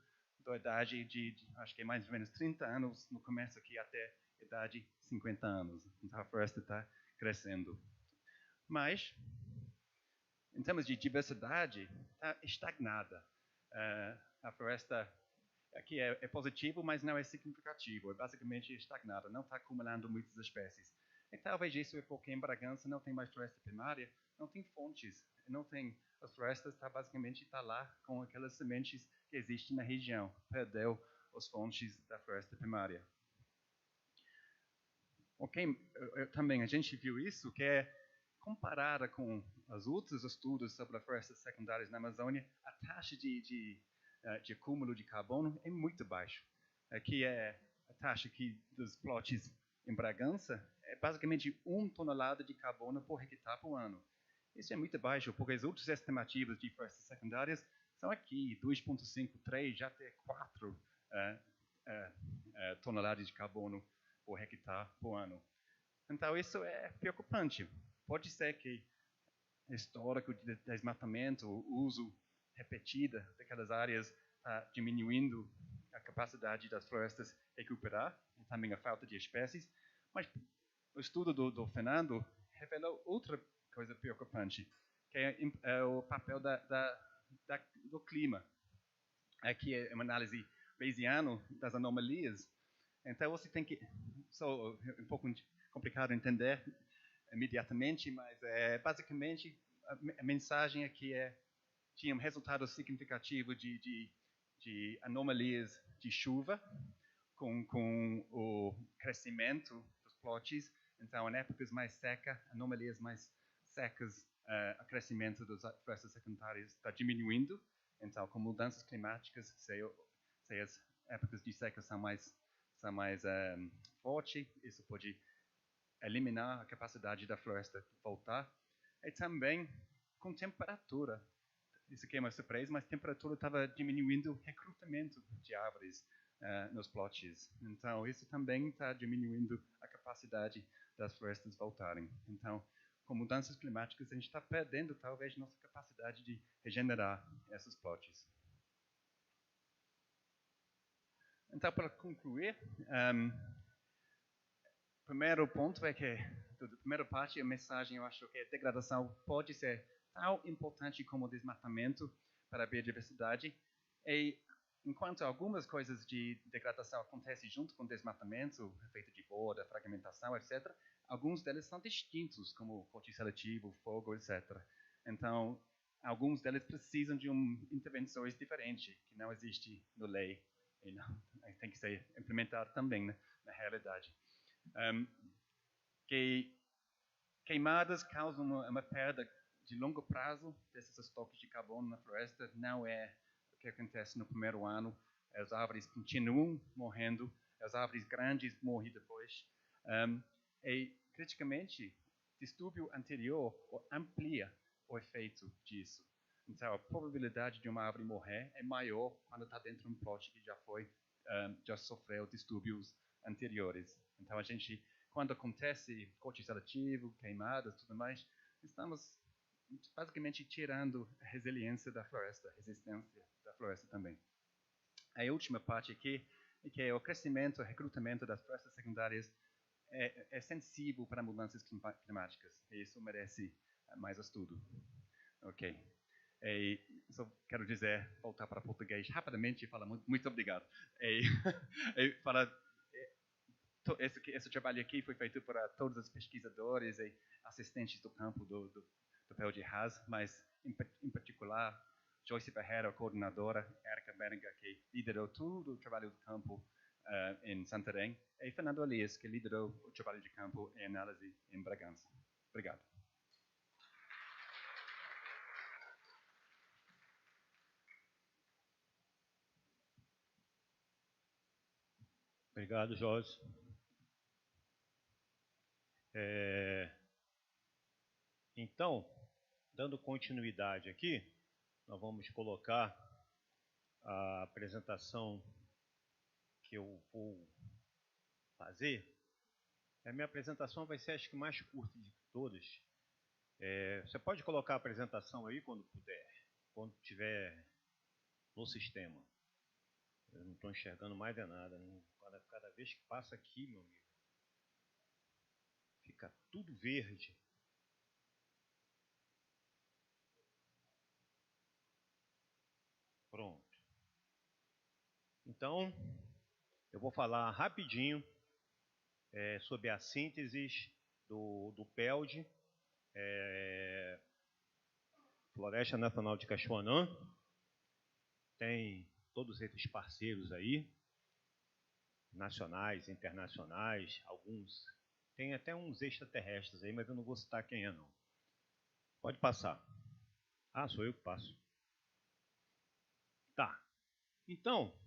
da idade de, acho que mais ou menos 30 anos, no começo aqui, até a idade de 50 anos. Então, a floresta está crescendo. Mas, em termos de diversidade, está estagnada. A floresta aqui é positivo, mas não é significativo. É basicamente estagnada, não está acumulando muitas espécies. E talvez isso é porque em Bragança não tem mais floresta primária, não tem fontes, não tem. As florestas basicamente está lá com aquelas sementes que existem na região. Perdeu as fontes da floresta primária. Também a gente viu isso, que é comparada com os outros estudos sobre as florestas secundárias na Amazônia, a taxa de acúmulo de carbono é muito baixa. Aqui é a taxa dos plots em Bragança, é basicamente 1 tonelada de carbono por hectare por ano. Isso é muito baixo, porque as outras estimativas de florestas secundárias são aqui, 2,5, 3, já até 4 toneladas de carbono por hectare por ano. Então, isso é preocupante. Pode ser que o histórico de desmatamento, o uso repetido daquelas áreas está diminuindo a capacidade das florestas recuperar, e também a falta de espécies. Mas o estudo do Fernando revelou outra coisa preocupante, que é o papel do clima. Aqui é uma análise bayesiana das anomalias Então você tem que, só um pouco complicado entender imediatamente, mas basicamente a mensagem aqui tinha um resultado significativo de anomalias de chuva com o crescimento dos plots. Então, em épocas mais secas, anomalias mais secas, o crescimento das florestas secundárias está diminuindo. Então, com mudanças climáticas, se as épocas de seca são mais fortes, isso pode eliminar a capacidade da floresta voltar. E também com temperatura. Isso aqui é uma surpresa, mas a temperatura estava diminuindo o recrutamento de árvores nos plots. Então, isso também está diminuindo a capacidade das florestas voltarem. Então, com mudanças climáticas, a gente está perdendo, talvez, nossa capacidade de regenerar esses plots. Então, para concluir, o primeiro ponto é que, da primeira parte, a mensagem, eu acho que a degradação pode ser tão importante como o desmatamento para a biodiversidade. E enquanto algumas coisas de degradação acontecem junto com o desmatamento, efeito de borda, fragmentação, etc., alguns deles são distintos, como corte seletivo, fogo, etc. Então, alguns deles precisam de intervenções diferentes, que não existe na lei, e não, tem que ser implementado também na realidade. Que queimadas causam uma perda de longo prazo desses estoques de carbono na floresta. Não é o que acontece no primeiro ano. As árvores continuam morrendo, as árvores grandes morrem depois. E, criticamente, distúrbio anterior amplia o efeito disso. Então, a probabilidade de uma árvore morrer é maior quando está dentro de um plot que já sofreu distúrbios anteriores. Então, a gente, quando acontece corte seletivo, queimadas, tudo mais, estamos basicamente tirando a resiliência da floresta, a resistência da floresta também. A última parte aqui é que o crescimento, o recrutamento das florestas secundárias é sensível para mudanças climáticas, e isso merece mais estudo. Ok. E só quero dizer, voltar para português rapidamente e falar muito obrigado. Esse trabalho aqui foi feito para todos os pesquisadores e assistentes do campo do Pé de Haas, mas em particular Joyce Ferreira, a coordenadora, Erika Berenga, que liderou todo o trabalho do campo em Santarém, e Fernando Elias, que liderou o trabalho de campo em análise em Bragança. Obrigado. Obrigado, Jorge. Então, dando continuidade aqui, nós vamos colocar a apresentação que eu vou fazer. A minha apresentação vai ser, acho que, mais curta de todas. Você pode colocar a apresentação aí quando puder, quando tiver no sistema. Eu não estou enxergando mais de nada. Cada vez que passa aqui, meu amigo, fica tudo verde. Pronto. Então, eu vou falar rapidinho sobre a síntese do PELD, Floresta Nacional de Cachoanã. Tem todos esses parceiros aí, nacionais, internacionais, alguns. Tem até uns extraterrestres aí, mas eu não vou citar quem é, não. Pode passar. Ah, sou eu que passo. Tá. Então,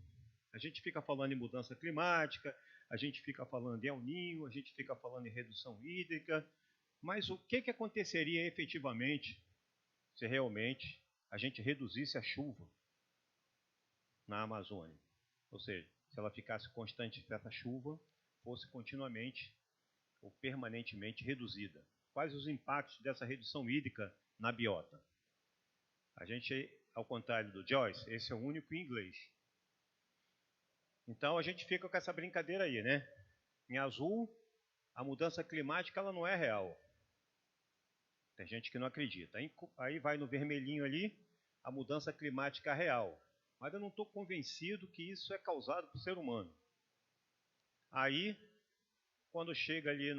a gente fica falando em mudança climática, a gente fica falando em El Niño, a gente fica falando em redução hídrica, mas o que aconteceria efetivamente se realmente a gente reduzisse a chuva na Amazônia? Ou seja, se ela ficasse constante, essa chuva fosse continuamente ou permanentemente reduzida. Quais os impactos dessa redução hídrica na biota? A gente, ao contrário do Joyce, esse é o único em inglês. Então a gente fica com essa brincadeira aí, né? Em azul, a mudança climática ela não é real. Tem gente que não acredita. Aí vai no vermelhinho ali, a mudança climática é real. Mas eu não estou convencido que isso é causado por ser humano. Aí, quando chega ali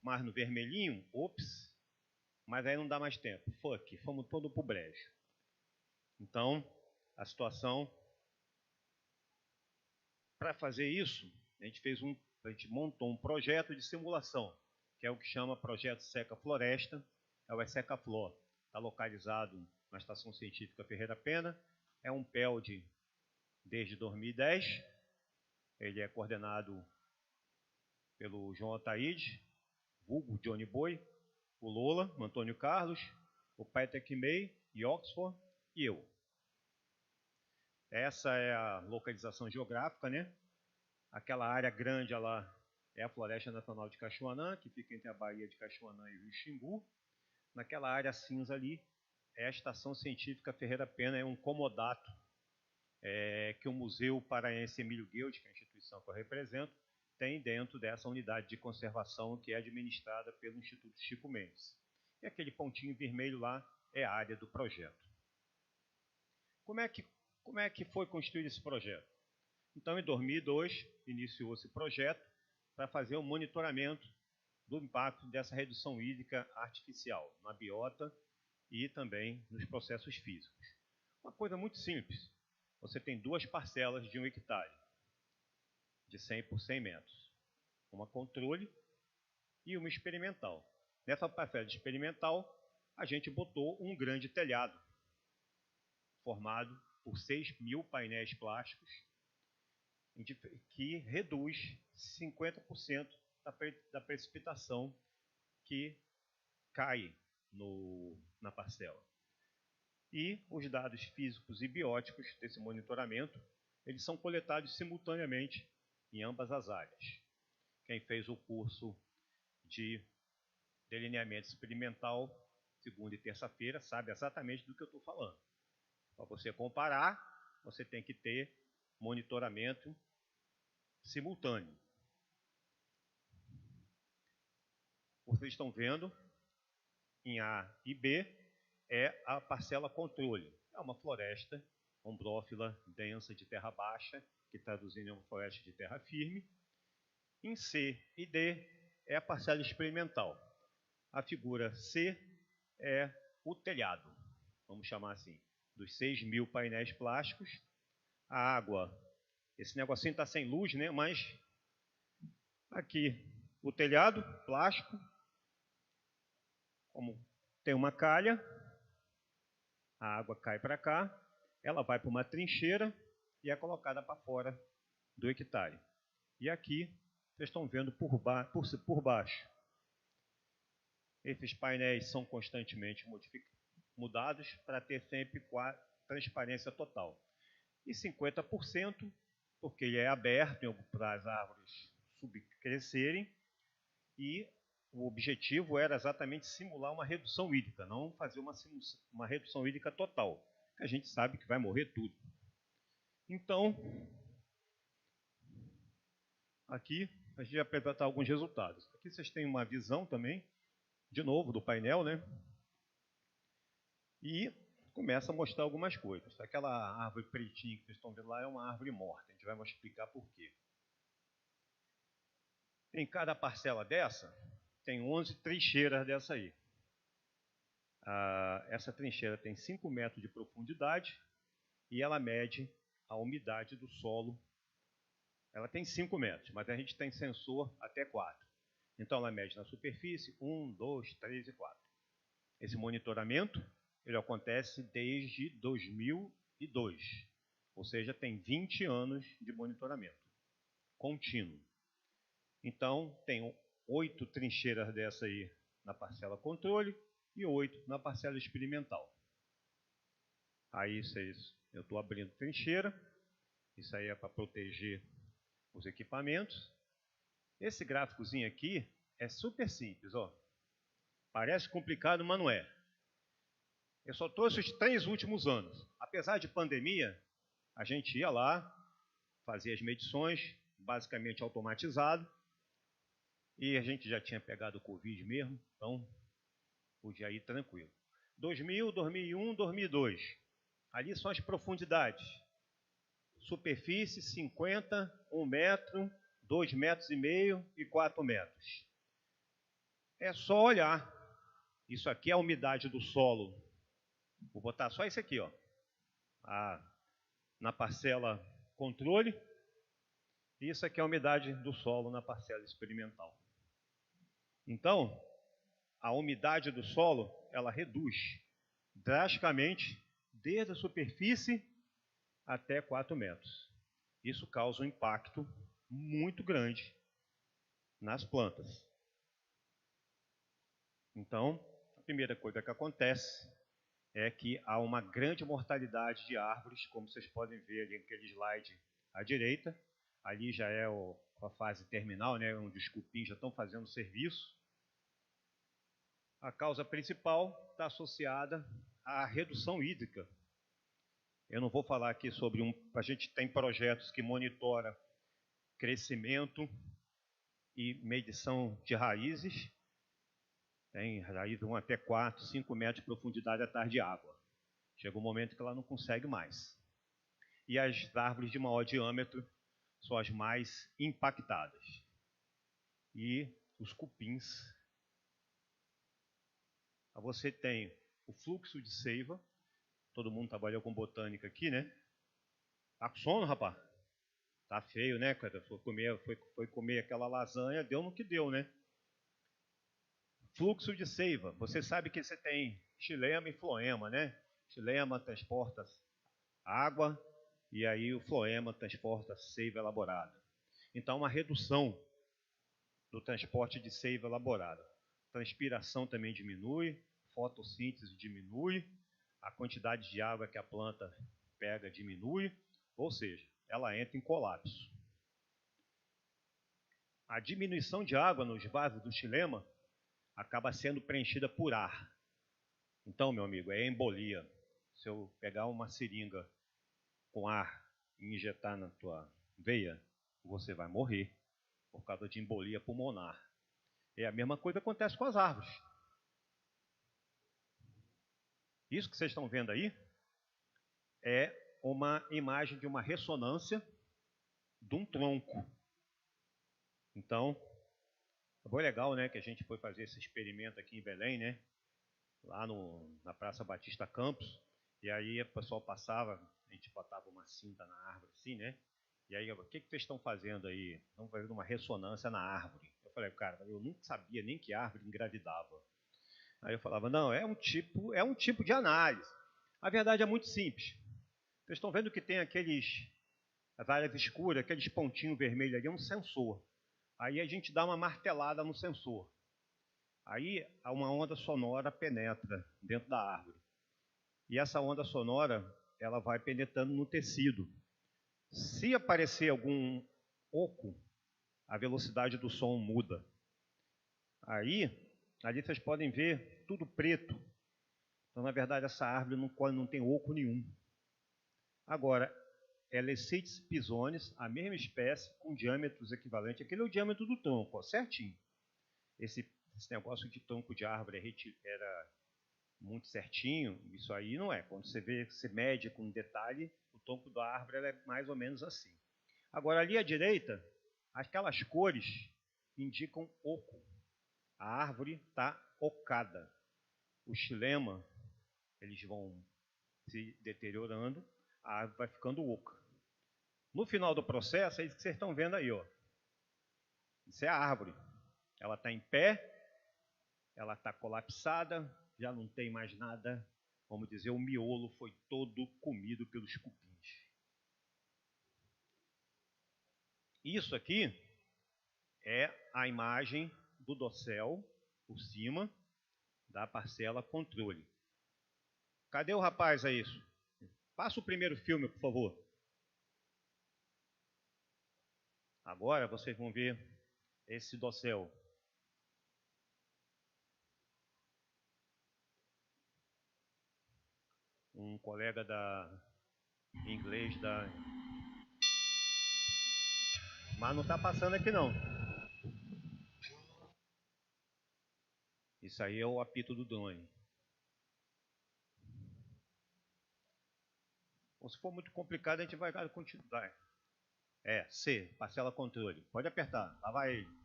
mais no vermelhinho, ops, mas aí não dá mais tempo. Fomos todo pro brejo. Então, a situação, para fazer isso, a gente montou um projeto de simulação, que é o que chama Projeto Seca Floresta, é o Secaflor. Está localizado na Estação Científica Ferreira Pena, é um PELD desde 2010, ele é coordenado pelo João Ataíde, vulgo Johnny Boy, o Lola, o Antônio Carlos, o Patrick May e Oxford e eu. Essa é a localização geográfica, né? Aquela área grande lá é a Floresta Nacional de Cachoanã, que fica entre a Baía de Cachoanã e o Rio Xingu. Naquela área cinza ali é a Estação Científica Ferreira Pena, é um comodato que o Museu Paraense Emílio Guild, que é a instituição que eu represento, tem dentro dessa unidade de conservação que é administrada pelo Instituto Chico Mendes. E aquele pontinho vermelho lá é a área do projeto. Como é que foi construído esse projeto? Então, em 2002, iniciou esse projeto para fazer um monitoramento do impacto dessa redução hídrica artificial na biota e também nos processos físicos. Uma coisa muito simples. Você tem duas parcelas de 1 hectare, de 100 por 100 metros. Uma controle e uma experimental. Nessa parcela de experimental, a gente botou um grande telhado, formado por 6.000 painéis plásticos, que reduz 50% da precipitação que cai na parcela. E os dados físicos e bióticos desse monitoramento, eles são coletados simultaneamente em ambas as áreas. Quem fez o curso de delineamento experimental, segunda e terça-feira, sabe exatamente do que eu estou falando. Para você comparar, você tem que ter monitoramento simultâneo. Vocês estão vendo, em A e B, é a parcela controle. É uma floresta ombrófila densa de terra baixa, que traduzindo é uma floresta de terra firme. Em C e D é a parcela experimental. A figura C é o telhado, vamos chamar assim, dos 6.000 painéis plásticos. A água, esse negocinho está sem luz, né? Mas aqui o telhado plástico, como tem uma calha, a água cai para cá, ela vai para uma trincheira e é colocada para fora do hectare. E aqui vocês estão vendo por baixo. Esses painéis são constantemente mudados para ter sempre transparência total. E 50%, porque ele é aberto para as árvores subcrescerem, e o objetivo era exatamente simular uma redução hídrica, não fazer uma redução hídrica total, que a gente sabe que vai morrer tudo. Então, aqui a gente vai apresentar alguns resultados. Aqui vocês têm uma visão também, de novo, do painel, né? E começa a mostrar algumas coisas. Aquela árvore pretinha que vocês estão vendo lá é uma árvore morta. A gente vai explicar por quê. Em cada parcela dessa, tem 11 trincheiras dessa aí. Essa trincheira tem 5 metros de profundidade e ela mede a umidade do solo. Ela tem 5 metros, mas a gente tem sensor até 4. Então ela mede na superfície 1, 2, 3 e 4. Esse monitoramento ele acontece desde 2002, ou seja, tem 20 anos de monitoramento contínuo. Então, tem 8 trincheiras dessa aí na parcela controle e 8 na parcela experimental. Aí, eu estou abrindo trincheira, isso aí é para proteger os equipamentos. Esse gráficozinho aqui é super simples, ó. Parece complicado, mas não é. Eu só trouxe os 3 últimos anos. Apesar de pandemia, a gente ia lá, fazia as medições, basicamente automatizado, e a gente já tinha pegado o Covid mesmo, então podia ir tranquilo. 2000, 2001, 2002. Ali são as profundidades. Superfície 50, 1 metro, 2,5 metros e 4 metros. É só olhar. Isso aqui é a umidade do solo. Vou botar só isso aqui, ó. Na parcela controle. E isso aqui é a umidade do solo na parcela experimental. Então, a umidade do solo, ela reduz drasticamente desde a superfície até 4 metros. Isso causa um impacto muito grande nas plantas. Então, a primeira coisa que acontece é que há uma grande mortalidade de árvores, como vocês podem ver ali naquele slide à direita. Ali já é a fase terminal, né, onde os cupins já estão fazendo serviço. A causa principal está associada à redução hídrica. Eu não vou falar aqui sobre a gente tem projetos que monitoram crescimento e medição de raízes. Tem raízes 1 até 4, 5 metros de profundidade atrás de água. Chega um momento que ela não consegue mais. E as árvores de maior diâmetro são as mais impactadas. E os cupins. Você tem o fluxo de seiva. Todo mundo trabalhou com botânica aqui, né? Tá com sono, rapaz? Tá feio, né, cara? Foi comer aquela lasanha, deu no que deu, né? Fluxo de seiva. Você sabe que você tem xilema e floema, né? Xilema transporta água e aí o floema transporta seiva elaborada. Então, uma redução do transporte de seiva elaborada. Transpiração também diminui, fotossíntese diminui, a quantidade de água que a planta pega diminui, ou seja, ela entra em colapso. A diminuição de água nos vasos do xilema acaba sendo preenchida por ar. Então, meu amigo, é embolia. Se eu pegar uma seringa com ar e injetar na tua veia, você vai morrer por causa de embolia pulmonar. E a mesma coisa acontece com as árvores. Isso que vocês estão vendo aí é uma imagem de uma ressonância de um tronco. Então, foi legal, né, que a gente foi fazer esse experimento aqui em Belém, né, lá na Praça Batista Campos, e aí o pessoal passava, a gente botava uma cinta na árvore assim, né, e aí, o que vocês estão fazendo aí? Estão fazendo uma ressonância na árvore. Eu falei, cara, eu nunca sabia nem que árvore engravidava. Aí eu falava, não, é um tipo de análise. A verdade é muito simples. Vocês estão vendo que tem as áreas escuras, aqueles pontinhos vermelhos ali, é um sensor. Aí a gente dá uma martelada no sensor. Aí uma onda sonora penetra dentro da árvore. E essa onda sonora, ela vai penetrando no tecido. Se aparecer algum oco, a velocidade do som muda. Ali vocês podem ver tudo preto. Então, na verdade, essa árvore não tem oco nenhum. Agora, Elecites pisones, a mesma espécie, com diâmetros equivalentes. Aquele é o diâmetro do tronco, ó, certinho. Esse negócio de tronco de árvore era muito certinho, isso aí não é. Quando você mede com detalhe, o tronco da árvore é mais ou menos assim. Agora, ali à direita, aquelas cores indicam oco. A árvore está ocada. O xilema, eles vão se deteriorando, a árvore vai ficando oca. No final do processo, é isso que vocês estão vendo aí, ó. Isso é a árvore. Ela está em pé, ela está colapsada, já não tem mais nada. Vamos dizer, o miolo foi todo comido pelos cupins. Isso aqui é a imagem do dossel por cima da parcela controle. Cadê o rapaz aí? Passa o primeiro filme, por favor. Agora vocês vão ver esse dossel. Um colega inglês mas não está passando aqui não. Isso aí é o apito do drone. Ou se for muito complicado, a gente vai continuar. C, parcela controle. Pode apertar, lá vai ele.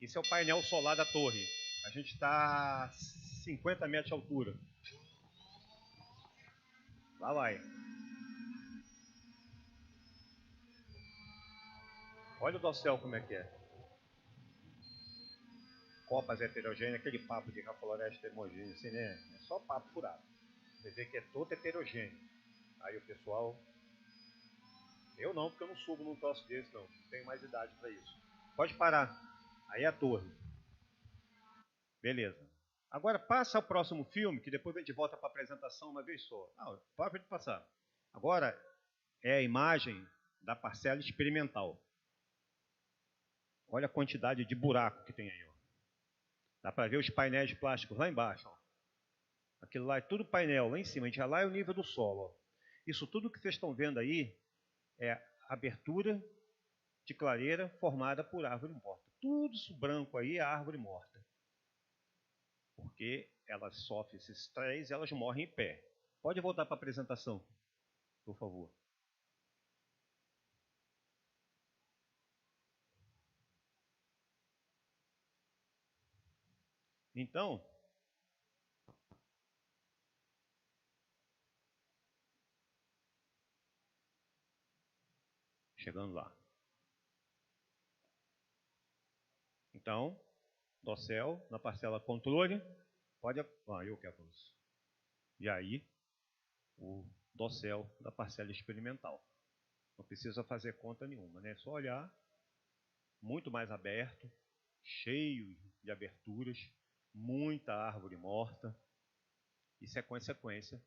Esse é o painel solar da torre. A gente está a 50 metros de altura. Lá vai. Olha o dossel como é que é. Copas heterogêneas, aquele papo de que a floresta é homogênea, assim, né? É só papo furado. Você vê que é todo heterogêneo. Aí o pessoal... Eu não, porque eu não subo num troço desse, não. Não tenho mais idade para isso. Pode parar. Aí é a torre. Beleza. Agora passa ao próximo filme, que depois a gente volta para a apresentação uma vez só. Não, pode passar. Agora é a imagem da parcela experimental. Olha a quantidade de buraco que tem aí. Ó. Dá para ver os painéis plásticos lá embaixo. Ó. Aquilo lá é tudo painel, lá em cima. A gente já lá é o nível do solo. Ó. Isso tudo que vocês estão vendo aí é abertura de clareira formada por árvore morta. Tudo isso branco aí é árvore morta. Porque elas sofrem esse estresse e elas morrem em pé. Pode voltar para a apresentação, por favor. Então, chegando lá. Então, dossel na parcela controle, pode... eu quero isso. E aí, o dossel da parcela experimental. Não precisa fazer conta nenhuma, né? É só olhar, muito mais aberto, cheio de aberturas, muita árvore morta. Isso é consequência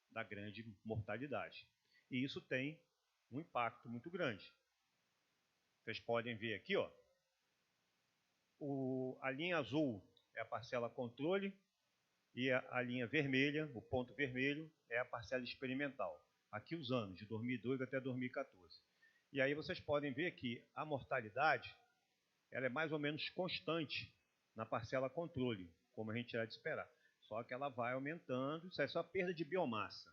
da grande mortalidade. E isso tem um impacto muito grande. Vocês podem ver aqui, ó, a linha azul é a parcela controle e a linha vermelha, o ponto vermelho, é a parcela experimental. Aqui os anos, de 2002 até 2014. E aí vocês podem ver que a mortalidade ela é mais ou menos constante na parcela controle, como a gente era de esperar. Só que ela vai aumentando, isso é só perda de biomassa.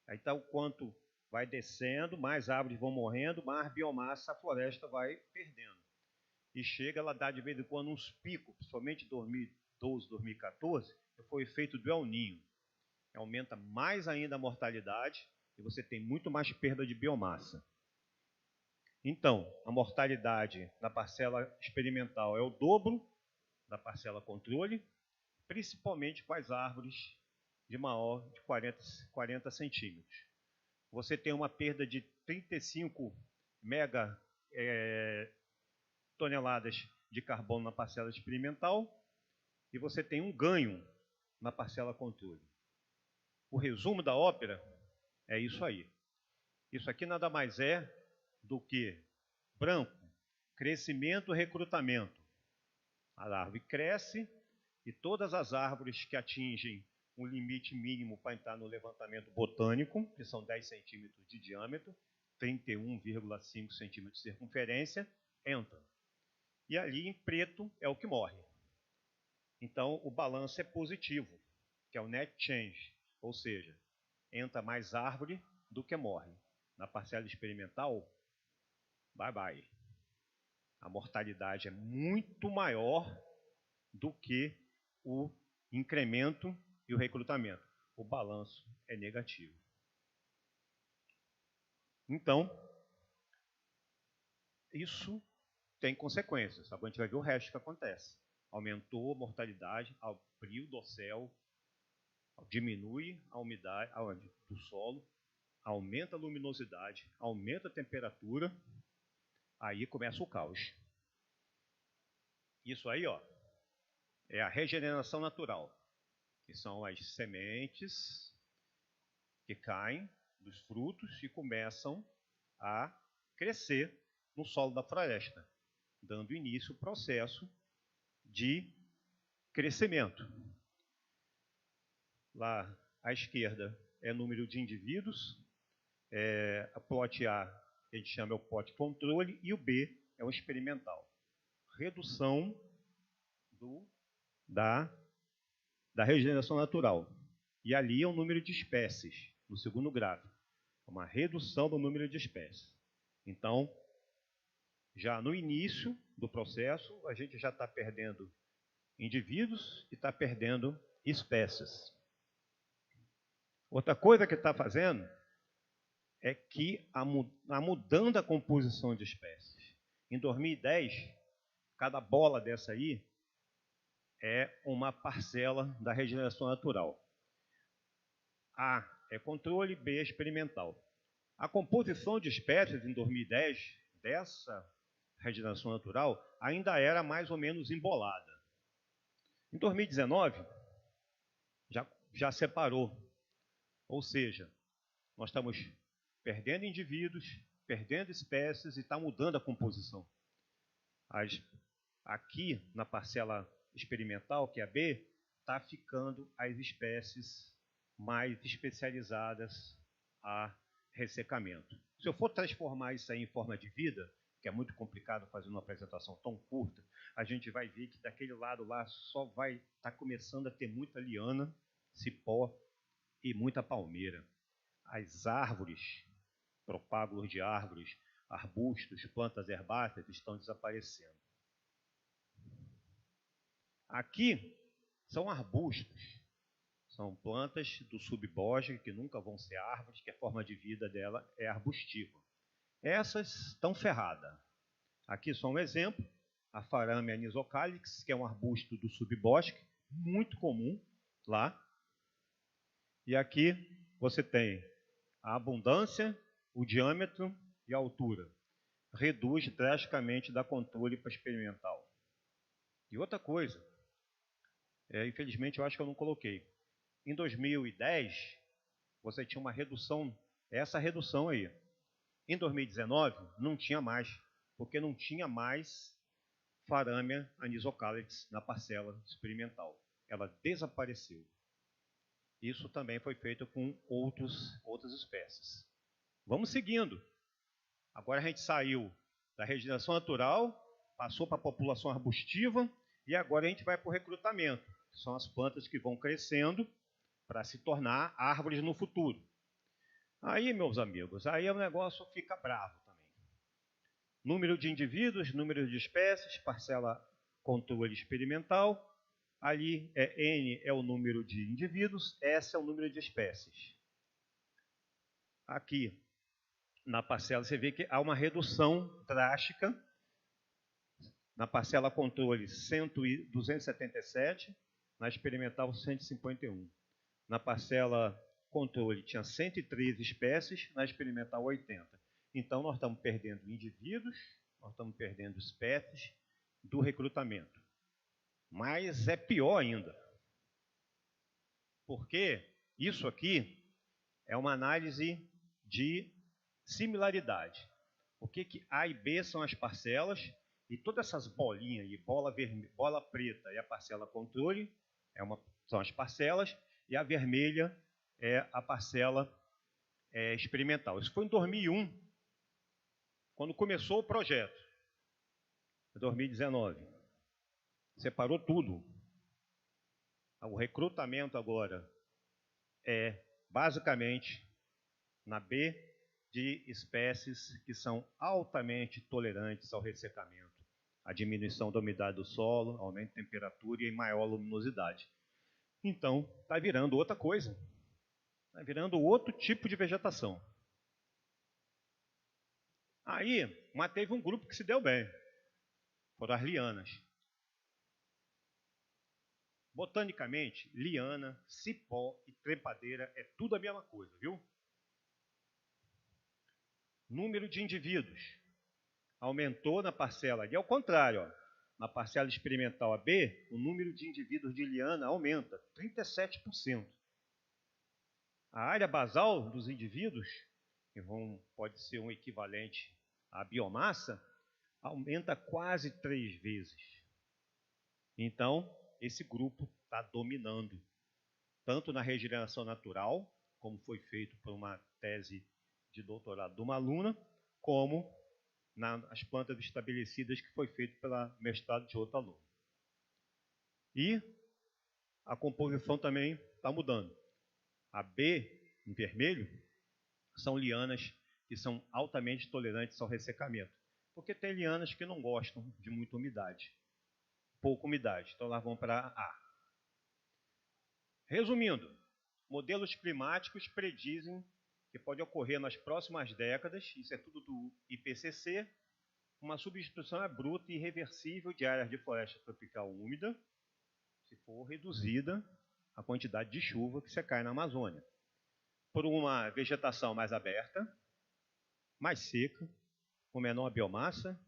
Aí tá o quanto vai descendo, mais árvores vão morrendo, mais biomassa a floresta vai perdendo. E chega, ela dá de vez em quando uns picos, principalmente em 2012, 2014, que foi o efeito do El Niño. Aumenta mais ainda a mortalidade e você tem muito mais perda de biomassa. Então, a mortalidade na parcela experimental é o dobro da parcela controle, principalmente com as árvores de maior de 40 centímetros. Você tem uma perda de 35 toneladas de carbono na parcela experimental e você tem um ganho na parcela controle. O resumo da ópera é isso aí. Isso aqui nada mais é do que branco, crescimento e recrutamento. A árvore cresce e todas as árvores que atingem um limite mínimo para entrar no levantamento botânico, que são 10 centímetros de diâmetro, 31,5 centímetros de circunferência, entram. E ali em preto é o que morre. Então o balanço é positivo, que é o net change, ou seja, entra mais árvore do que morre. Na parcela experimental, bye bye. A mortalidade é muito maior do que o incremento e o recrutamento. O balanço é negativo. Então, isso tem consequências. A gente vai ver o resto que acontece. Aumentou a mortalidade, abriu o dossel, diminui a umidade do solo, aumenta a luminosidade, aumenta a temperatura, aí começa o caos. Isso aí, ó, é a regeneração natural, que são as sementes que caem dos frutos e começam a crescer no solo da floresta, dando início ao processo de crescimento. Lá à esquerda é o número de indivíduos, a plot A a gente chama o plot controle e o B é o experimental. Redução da regeneração natural. E ali é o número de espécies, no segundo gráfico. Uma redução do número de espécies. Então, já no início do processo, a gente já está perdendo indivíduos e está perdendo espécies. Outra coisa que está fazendo é que mudando a composição de espécies. Em 2010, cada bola dessa aí é uma parcela da regeneração natural. A é controle, B é experimental. A composição de espécies em 2010 dessa regeneração natural ainda era mais ou menos embolada. Em 2019, já separou. Ou seja, nós estamos perdendo indivíduos, perdendo espécies e está mudando a composição. Aqui, na parcela experimental, que é a B, está ficando as espécies mais especializadas a ressecamento. Se eu for transformar isso aí em forma de vida, que é muito complicado fazer uma apresentação tão curta, a gente vai ver que daquele lado lá só vai estar começando a ter muita liana, cipó e muita palmeira. As árvores, propágulos de árvores, arbustos, plantas herbáceas estão desaparecendo. Aqui são arbustos, são plantas do subbosque que nunca vão ser árvores, que a forma de vida dela é arbustiva. Essas estão ferradas. Aqui só um exemplo, a Faramea anisocalix, que é um arbusto do subbosque, muito comum lá. E aqui você tem a abundância, o diâmetro e a altura. Reduz drasticamente da controle para experimental. E outra coisa, infelizmente eu acho que eu não coloquei. Em 2010, você tinha uma redução, essa redução aí. Em 2019, não tinha mais, porque não tinha mais Faramea anisocalix na parcela experimental. Ela desapareceu. Isso também foi feito com outras espécies. Vamos seguindo. Agora a gente saiu da regeneração natural, passou para a população arbustiva e agora a gente vai para o recrutamento, que são as plantas que vão crescendo para se tornar árvores no futuro. Aí, meus amigos, aí o negócio fica bravo também. Número de indivíduos, número de espécies, parcela controle experimental. Ali N é o número de indivíduos, S é o número de espécies. Aqui, na parcela, você vê que há uma redução drástica. Na parcela controle, 277, na experimental, 151. Na parcela controle tinha 113 espécies, na experimental 80. Então, nós estamos perdendo indivíduos, nós estamos perdendo espécies do recrutamento. Mas é pior ainda. Porque isso aqui é uma análise de similaridade. O que A e B são as parcelas, e todas essas bolinhas aí, bola preta e a parcela controle, são as parcelas, e a vermelha é a parcela experimental. Isso foi em 2001, quando começou o projeto. Em 2019. Separou tudo. O recrutamento agora é basicamente na B de espécies que são altamente tolerantes ao ressecamento, a diminuição da umidade do solo, aumento de temperatura e maior luminosidade. Então, está virando outra coisa. Está virando outro tipo de vegetação. Aí, mas teve um grupo que se deu bem. Foram as lianas. Botanicamente, liana, cipó e trepadeira é tudo a mesma coisa, viu? Número de indivíduos aumentou na parcela, e ao contrário, ó, na parcela experimental AB, o número de indivíduos de liana aumenta 37%. A área basal dos indivíduos, que pode ser um equivalente à biomassa, aumenta quase 3 vezes. Então, esse grupo está dominando, tanto na regeneração natural, como foi feito por uma tese de doutorado de uma aluna, como nas plantas estabelecidas, que foi feito pela mestrado de outro aluno. E a composição também está mudando. A B, em vermelho, são lianas que são altamente tolerantes ao ressecamento. Porque tem lianas que não gostam de muita umidade, pouca umidade, então elas vão para A. Resumindo, modelos climáticos predizem que pode ocorrer nas próximas décadas, isso é tudo do IPCC, uma substituição abrupta e irreversível de áreas de floresta tropical úmida, se for reduzida a quantidade de chuva que se cai na Amazônia, por uma vegetação mais aberta, mais seca, com menor biomassa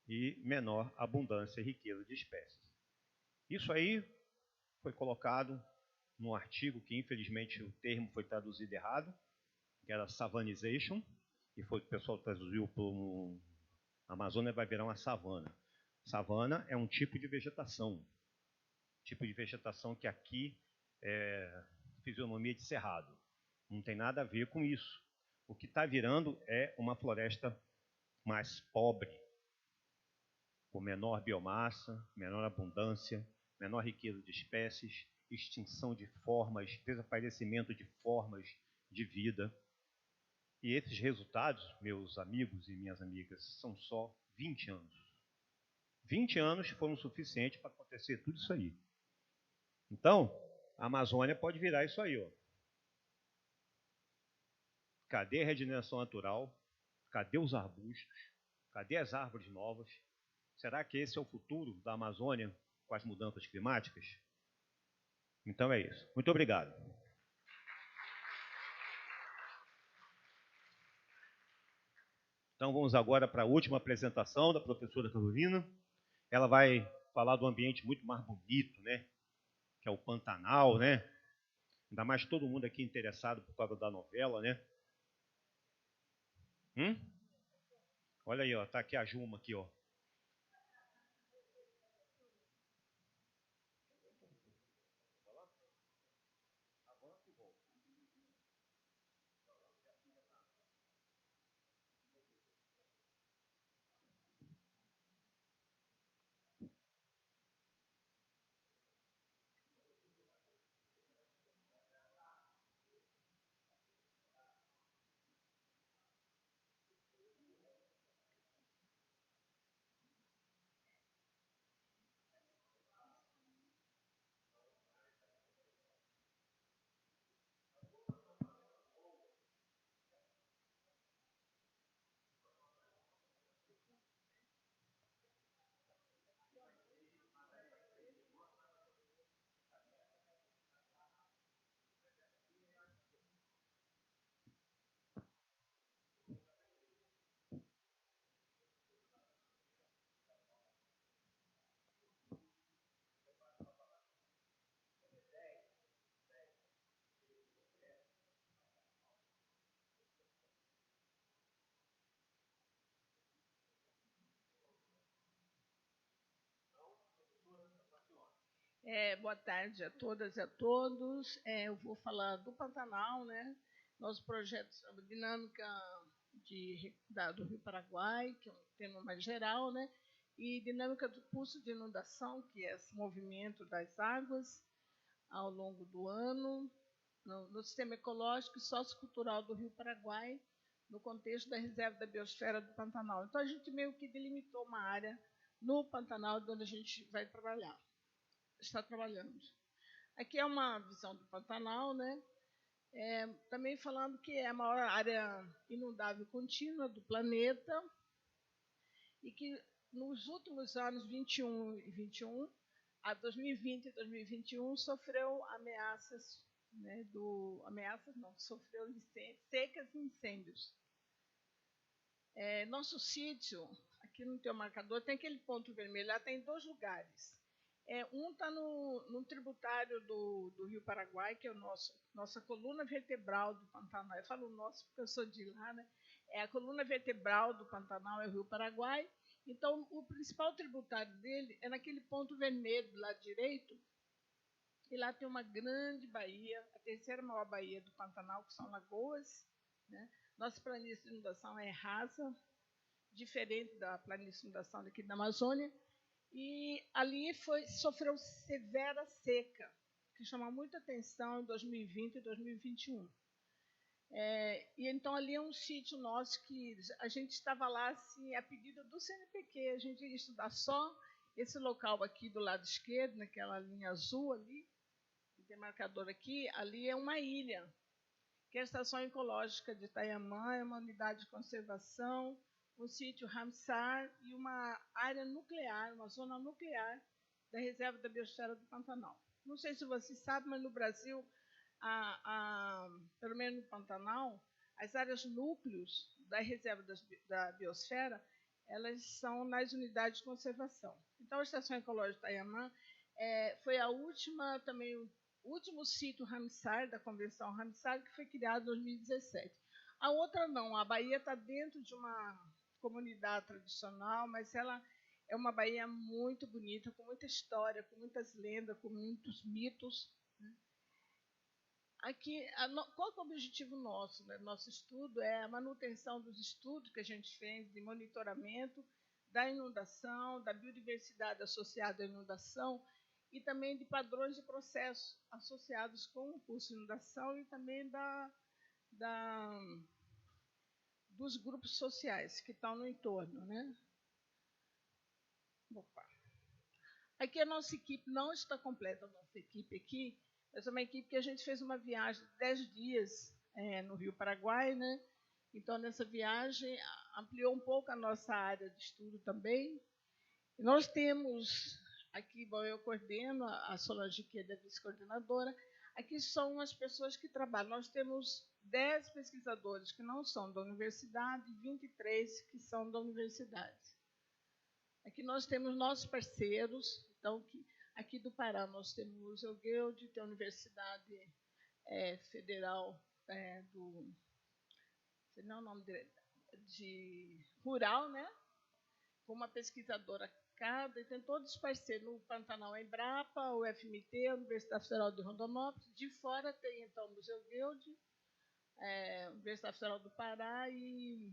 e menor abundância e riqueza de espécies. Isso aí foi colocado num artigo que, infelizmente, o termo foi traduzido errado, que era savanization, e foi que o pessoal traduziu para a Amazônia vai virar uma savana. Savana é um tipo de vegetação que aqui é fisionomia de cerrado. Não tem nada a ver com isso. O que está virando é uma floresta mais pobre, com menor biomassa, menor abundância, menor riqueza de espécies, extinção de formas, desaparecimento de formas de vida. E esses resultados, meus amigos e minhas amigas, são só 20 anos. 20 anos foram suficientes para acontecer tudo isso aí. Então, a Amazônia pode virar isso aí, ó. Cadê a regeneração natural? Cadê os arbustos? Cadê as árvores novas? Será que esse é o futuro da Amazônia com as mudanças climáticas? Então é isso. Muito obrigado. Então vamos agora para a última apresentação da professora Carolina. Ela vai falar do ambiente muito mais bonito, né? Que é o Pantanal, né? Ainda mais todo mundo aqui interessado por causa da novela, né? Olha aí, ó, tá aqui a Juma aqui, ó. Boa tarde a todas e a todos. Eu vou falar do Pantanal, né? Nosso projeto sobre dinâmica do Rio Paraguai, que é um tema mais geral, né? E dinâmica do curso de inundação, que é esse movimento das águas ao longo do ano, no sistema ecológico e sociocultural do Rio Paraguai, no contexto da reserva da biosfera do Pantanal. Então, a gente meio que delimitou uma área no Pantanal onde a gente vai trabalhar. Está trabalhando. Aqui é uma visão do Pantanal, né? Também falando que é a maior área inundável contínua do planeta e que nos últimos anos 21 e 21, a 2020 e 2021, sofreu ameaças, né, sofreu secas e incêndios. Nosso sítio, aqui não tem o marcador, tem aquele ponto vermelho, lá tem 2 lugares. Um está no tributário do Rio Paraguai, que é nossa coluna vertebral do Pantanal. Eu falo nosso porque eu sou de lá, né? A coluna vertebral do Pantanal é o Rio Paraguai. Então, o principal tributário dele é naquele ponto vermelho do lado direito. E lá tem uma grande baía, a terceira maior baía do Pantanal, que são Lagoas, né? Nossa planície de inundação é rasa, diferente da planície de inundação daqui da Amazônia. E ali sofreu severa seca, que chamou muita atenção em 2020 e 2021. E então ali é um sítio nosso que a gente estava lá assim, a pedido do CNPq, a gente ia estudar só esse local aqui do lado esquerdo, naquela linha azul ali, que tem marcador aqui, ali é uma ilha, que é a Estação Ecológica de Itaiamã, é uma unidade de conservação, um sítio Ramsar e uma área nuclear, uma zona nuclear da Reserva da Biosfera do Pantanal. Não sei se vocês sabem, mas no Brasil, pelo menos no Pantanal, as áreas núcleos da Reserva da Biosfera, elas são nas unidades de conservação. Então, a Estação Ecológica de Itaiamã foi a última, também o último sítio Ramsar, da Convenção Ramsar, que foi criado em 2017. A outra não, a Bahia está dentro de uma comunidade tradicional, mas ela é uma Bahia muito bonita, com muita história, com muitas lendas, com muitos mitos. Aqui, qual é o objetivo nosso? Né? Nosso estudo é a manutenção dos estudos que a gente fez de monitoramento da inundação, da biodiversidade associada à inundação e também de padrões de processo associados com o curso de inundação e também dos grupos sociais que estão no entorno. Né? Opa. Aqui a nossa equipe não está completa, a nossa equipe aqui. Essa é uma equipe que a gente fez uma viagem de 10 dias no Rio Paraguai, né? Então, nessa viagem, ampliou um pouco a nossa área de estudo também. E nós temos, aqui, bom, eu coordeno, a Solange, que é a vice-coordenadora, aqui são as pessoas que trabalham. Nós temos 10 pesquisadores que não são da universidade e 23 que são da universidade. Aqui nós temos nossos parceiros, então, aqui do Pará nós temos o Museu Guild, tem a Universidade Federal não é o nome de Rural, né? Com uma pesquisadora cada, e tem todos os parceiros, no Pantanal a Embrapa, o FMT, a Universidade Federal de Rondonópolis, de fora tem então o Museu Guild, a Universidade Federal do Pará e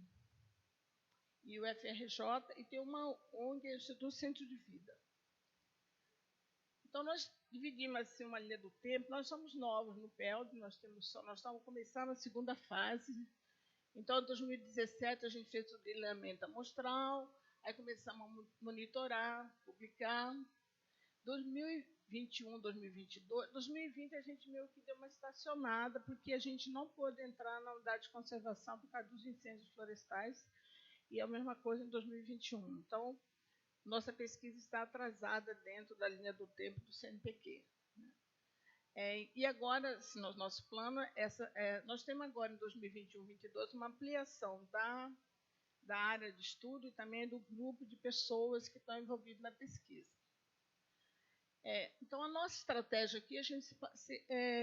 o FRJ, e tem uma ONG, o Instituto Centro de Vida. Então, nós dividimos assim, uma linha do tempo. Nós somos novos no PELD, nós estamos começando a segunda fase. Então, em 2017, a gente fez o delineamento amostral, aí começamos a monitorar, publicar. 2021, 2022, 2020 a gente meio que deu uma estacionada, porque a gente não pôde entrar na unidade de conservação por causa dos incêndios florestais, e a mesma coisa em 2021. Então, nossa pesquisa está atrasada dentro da linha do tempo do CNPq. E agora, assim, no nosso plano, nós temos agora, em 2021-2022, uma ampliação da área de estudo e também do grupo de pessoas que estão envolvidas na pesquisa. Então, a nossa estratégia aqui, a gente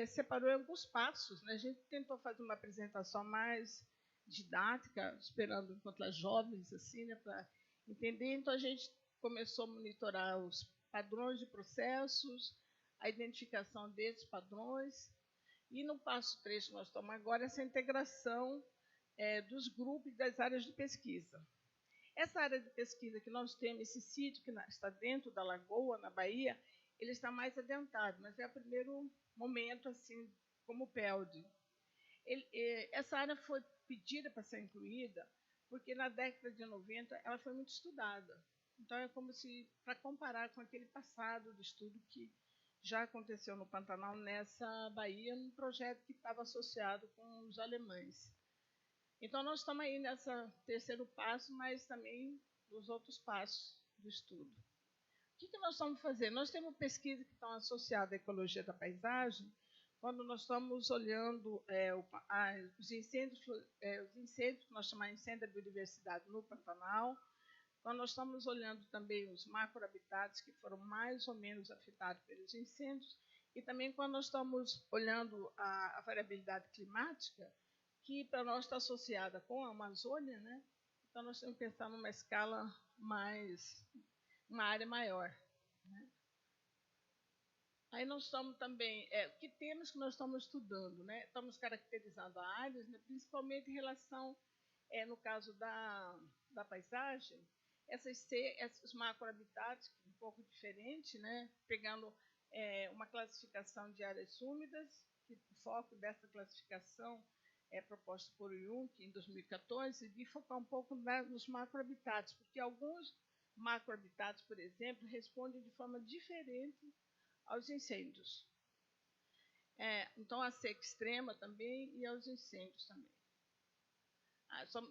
separou em alguns passos. Né? A gente tentou fazer uma apresentação mais didática, esperando encontrar jovens, assim, né, para entender. Então, a gente começou a monitorar os padrões de processos, a identificação desses padrões, e no passo 3 que nós estamos agora, essa integração dos grupos e das áreas de pesquisa. Essa área de pesquisa que nós temos, esse sítio que está dentro da Lagoa, na Bahia, ele está mais adiantado, mas é o primeiro momento, assim, como PELD. Essa área foi pedida para ser incluída porque na década de 90 ela foi muito estudada. Então, é como se, para comparar com aquele passado de estudo que já aconteceu no Pantanal, nessa Bahia, num projeto que estava associado com os alemães. Então, nós estamos aí nesse terceiro passo, mas também nos outros passos do estudo. O que nós estamos fazendo? Nós temos pesquisas que estão associadas à ecologia da paisagem, quando nós estamos olhando os incêndios que nós chamamos de incêndio da biodiversidade no Pantanal, quando nós estamos olhando também os macrohabitats que foram mais ou menos afetados pelos incêndios, e também quando nós estamos olhando a variabilidade climática, que para nós está associada com a Amazônia, né? Então nós temos que pensar numa escala uma área maior. Né? Aí nós estamos também, que temas que nós estamos estudando, né? Estamos caracterizando áreas, né? Principalmente em relação, no caso da paisagem, esses macrohabitats, um pouco diferente, né? Pegando uma classificação de áreas úmidas, que o foco dessa classificação proposta por Jung em 2014, de focar um pouco nos macrohabitats, porque alguns macrohabitats, por exemplo, respondem de forma diferente aos incêndios. Então, à seca extrema também e aos incêndios também.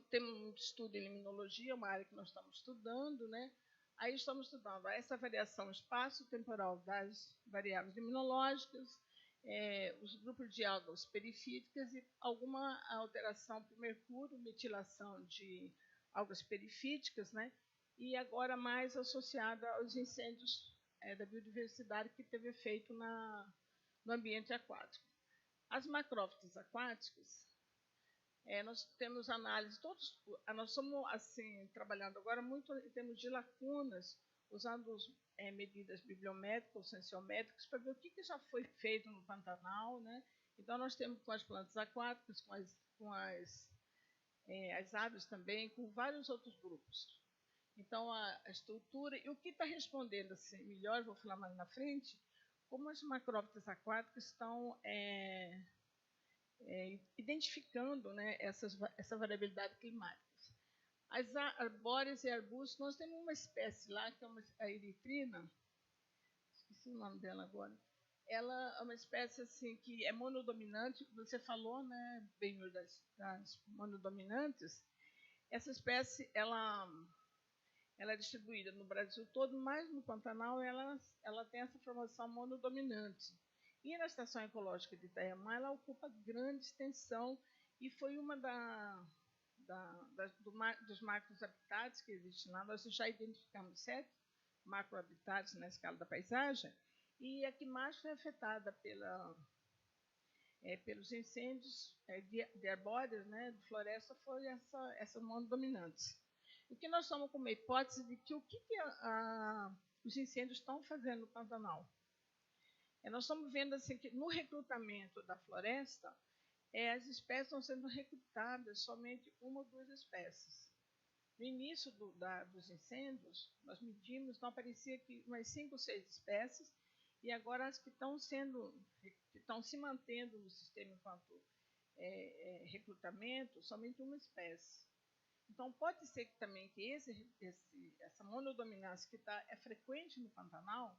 Temos um estudo em limnologia, uma área que nós estamos estudando, né? Aí estamos estudando essa variação espaço-temporal das variáveis liminológicas, os grupos de águas perifíticas e alguma alteração por mercúrio, metilação de águas perifíticas, né? E agora mais associada aos incêndios da biodiversidade que teve efeito no ambiente aquático. As macrófitas aquáticas, nós temos análise, nós estamos assim, trabalhando agora muito em termos de lacunas, usando medidas bibliométricas, sensiométricas, para ver o que já foi feito no Pantanal, né? Então, nós temos com as plantas aquáticas, com as aves também, com vários outros grupos. Então, a estrutura, e o que está respondendo assim, melhor, vou falar mais na frente, como as macrófitas aquáticas estão identificando, né, essa variabilidade climática. As arbóreas e arbustos, nós temos uma espécie lá, que é a eritrina, esqueci o nome dela agora. Ela é uma espécie assim, que é monodominante, você falou, né, bem das monodominantes. Essa espécie, ela é distribuída no Brasil todo, mas no Pantanal ela tem essa formação monodominante. E na Estação Ecológica de Itaiamã, ela ocupa grande extensão e foi uma dos macros habitats que existem lá. Nós já identificamos 7 macrohabitats na escala da paisagem, e a que mais foi afetada pelos incêndios de arbóreas, né, de floresta, foi essa monodominante. O que nós estamos com uma hipótese de que o que os incêndios estão fazendo no Pantanal? Nós estamos vendo assim, que no recrutamento da floresta, as espécies estão sendo recrutadas somente 1 ou 2 espécies. No início dos incêndios, nós medimos, então aparecia que umas 5 ou 6 espécies, e agora as que estão se mantendo no sistema enquanto recrutamento, somente 1 espécie. Então, pode ser que também que essa monodominância que é frequente no Pantanal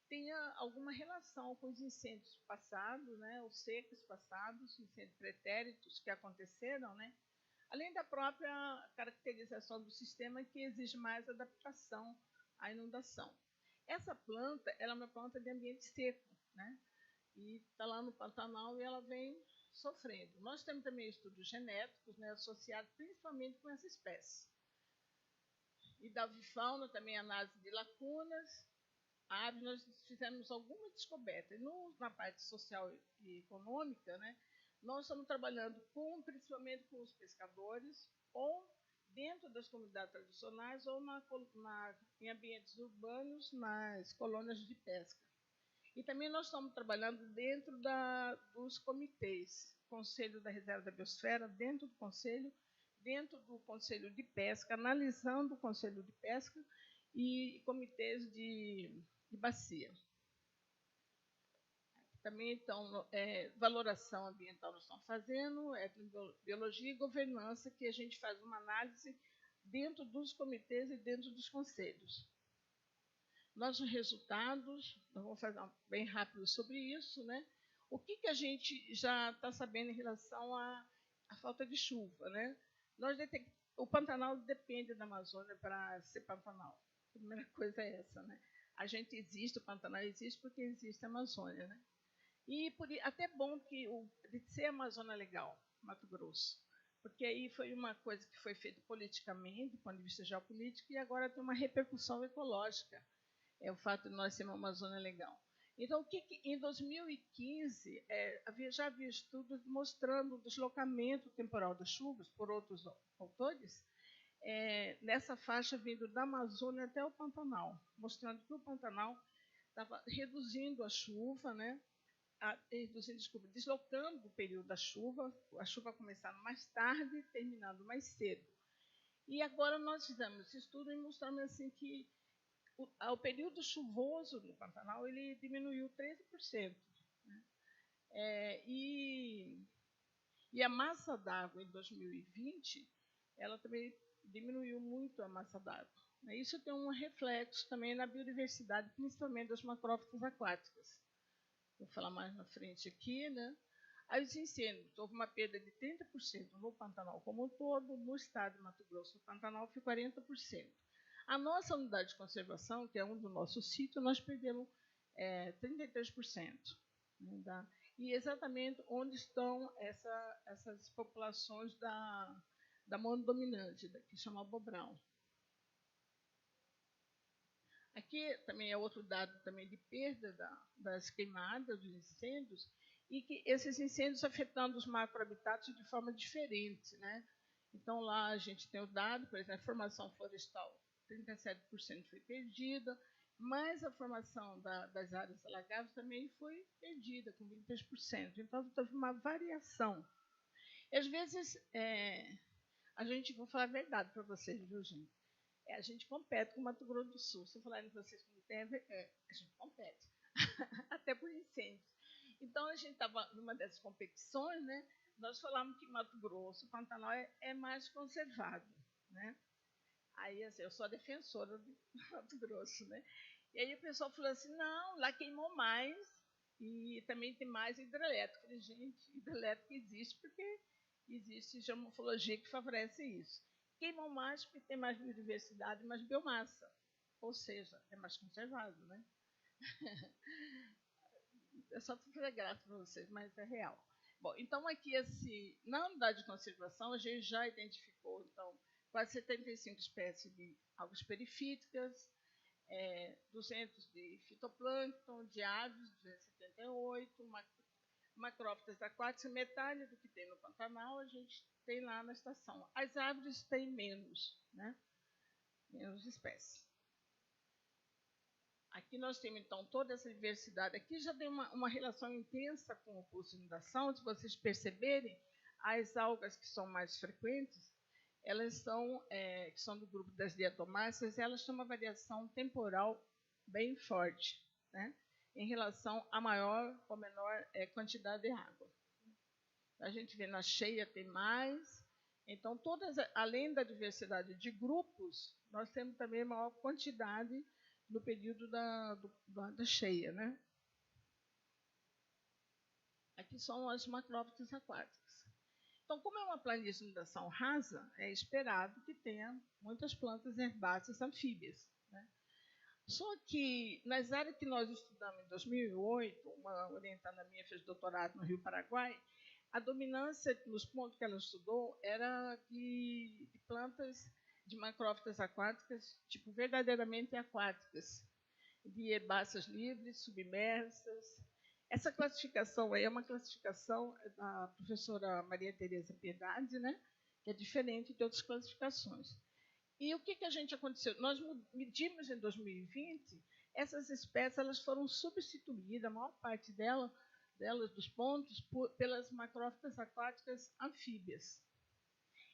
tenha alguma relação com os incêndios passados, né, os secos passados, incêndios pretéritos que aconteceram, né, além da própria caracterização do sistema que exige mais adaptação à inundação. Essa planta ela é uma planta de ambiente seco, né, e está lá no Pantanal e ela vem sofrendo. Nós temos também estudos genéticos, né, associados principalmente com essa espécie. E da avifauna também análise de lacunas. Aves, nós fizemos alguma descoberta. Na parte social e econômica, né, nós estamos trabalhando principalmente com os pescadores, ou dentro das comunidades tradicionais, ou em ambientes urbanos, nas colônias de pesca. E também nós estamos trabalhando dentro dos comitês, Conselho da Reserva da Biosfera, dentro do Conselho de Pesca, analisando o Conselho de Pesca e comitês de bacia. Também, então, valoração ambiental nós estamos fazendo, biologia e governança, que a gente faz uma análise dentro dos comitês e dentro dos conselhos. Nossos resultados, nós vamos fazer bem rápido sobre isso, né? O que a gente já está sabendo em relação à falta de chuva, né? O Pantanal depende da Amazônia para ser Pantanal. A primeira coisa é essa, né? A gente existe, o Pantanal existe porque existe a Amazônia, né? E até bom que de ser a Amazônia legal, Mato Grosso, porque aí foi uma coisa que foi feita politicamente, do ponto de vista geopolítico, e agora tem uma repercussão ecológica. O fato de nós sermos uma Amazônia legal. Então, em 2015, já havia estudos mostrando o deslocamento temporal das chuvas, por outros autores, nessa faixa vindo da Amazônia até o Pantanal, mostrando que o Pantanal estava reduzindo a chuva, né? Deslocando o período da chuva, a chuva começando mais tarde, terminando mais cedo. E agora nós fizemos esse estudo e mostramos assim que o período chuvoso no Pantanal ele diminuiu 13%. Né? E a massa d'água em 2020, ela também diminuiu muito a massa d'água. Isso tem um reflexo também na biodiversidade, principalmente das macrófitas aquáticas. Vou falar mais na frente aqui, né? Aí os incêndios, houve uma perda de 30% no Pantanal como um todo, no estado de Mato Grosso, no Pantanal foi 40%. A nossa unidade de conservação, que é um do nosso sítio, nós perdemos 33%. Né, e exatamente onde estão essas populações da monodominante, que chama Bobrão. Aqui também é outro dado também de perda das queimadas, dos incêndios, e que esses incêndios afetando os macrohabitats de forma diferente. Né? Então, lá a gente tem o dado, por exemplo, a formação florestal, 37% foi perdida, mas a formação das áreas alagáveis também foi perdida, com 23%. Então, teve uma variação. E, às vezes, a gente, vou falar a verdade para vocês, viu, gente? A gente compete com o Mato Grosso do Sul. Se eu falar em vocês que não tem, a gente compete. Até por incêndios. Então, a gente estava numa dessas competições, né? Nós falamos que Mato Grosso, o Pantanal, é mais conservado. Né? Aí, assim, eu sou a defensora do Mato Grosso. Né? E aí o pessoal falou assim, não, lá queimou mais e também tem mais hidrelétrico. Eu falei, gente, hidrelétrico existe porque existe geomorfologia que favorece isso. Queimam mais porque tem mais biodiversidade, mais biomassa. Ou seja, é mais conservado, né? É só para fazer graça para vocês, mas é real. Bom, então aqui, na unidade de conservação, a gente já identificou, então, quase 75 espécies de algas perifíticas, 200 de fitoplâncton, de aves, 278, macrófitas aquáticas, metade do que tem no Pantanal, a gente tem lá na estação. As árvores têm menos, né? Menos espécies. Aqui nós temos, então, toda essa diversidade. Aqui já tem uma relação intensa com o curso de inundação. Se vocês perceberem, as algas que são mais frequentes, elas que são do grupo das diatomáceas, elas têm uma variação temporal bem forte, né? Em relação a maior ou menor quantidade de água. A gente vê na cheia tem mais. Então, além da diversidade de grupos, nós temos também maior quantidade no período da cheia. Né? Aqui são as macrófitas aquáticas. Então, como é uma planície de inundação rasa, é esperado que tenha muitas plantas herbáceas anfíbias. Né? Só que, nas áreas que nós estudamos em 2008, uma orientada minha fez doutorado no Rio Paraguai, a dominância, nos pontos que ela estudou, era de plantas de macrófitas aquáticas, tipo, verdadeiramente aquáticas, de herbáceas livres, submersas. Essa classificação aí é uma classificação da professora Maria Tereza Piedade, né? Que é diferente de outras classificações. E o que a gente aconteceu? Nós medimos em 2020, essas espécies elas foram substituídas, a maior parte delas, dos pontos, pelas macrófitas aquáticas anfíbias.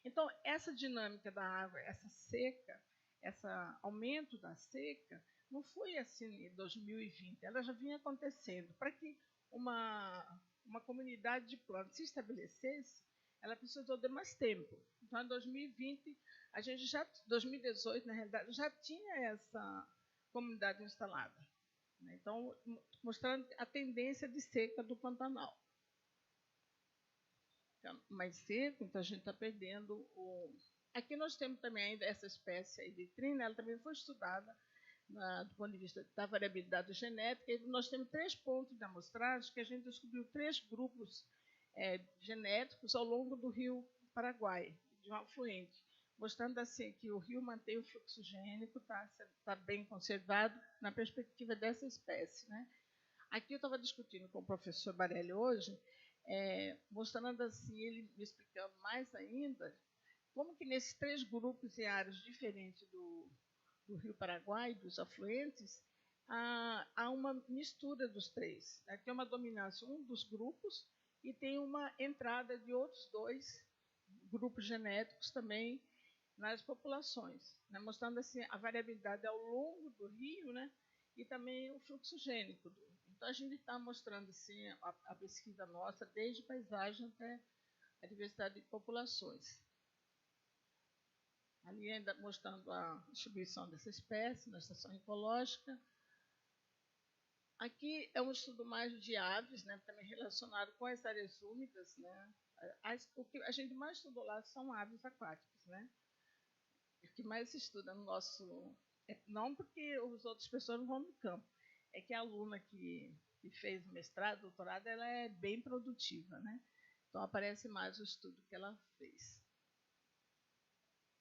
Então, essa dinâmica da água, essa seca, esse aumento da seca, não foi assim em 2020, ela já vinha acontecendo. Para que uma comunidade de plantas se estabelecesse, ela precisou de mais tempo. Então, em 2020, 2018, na realidade, já tinha essa comunidade instalada. Então, mostrando a tendência de seca do Pantanal. Mais seco, então a gente está perdendo Aqui nós temos também ainda essa espécie aí de trina, ela também foi estudada do ponto de vista da variabilidade genética, e nós temos 3 pontos de amostragem que a gente descobriu 3 grupos genéticos ao longo do rio Paraguai, de um afluente, mostrando assim que o rio mantém o fluxo gênico, está bem conservado na perspectiva dessa espécie. Né? Aqui eu estava discutindo com o professor Barelli hoje, mostrando assim, ele me explicando mais ainda, como que nesses 3 grupos e áreas diferentes do Rio Paraguai, dos afluentes, há uma mistura dos 3. Aqui é uma dominância dos grupos e tem uma entrada de outros 2 grupos genéticos também nas populações, né? Mostrando assim, a variabilidade ao longo do rio, né? E também o fluxo gênico. Então, a gente está mostrando assim, a pesquisa nossa, desde paisagem a diversidade de populações. Ali ainda mostrando a distribuição dessa espécie na estação ecológica. Aqui é um estudo mais de aves, né, também relacionado com as áreas úmidas, né. O que a gente mais estudou lá são aves aquáticas, né. O que mais se estuda no nosso... não porque as outras pessoas não vão no campo, é que a aluna que fez mestrado, doutorado, ela é bem produtiva, né. Então aparece mais o estudo que ela fez.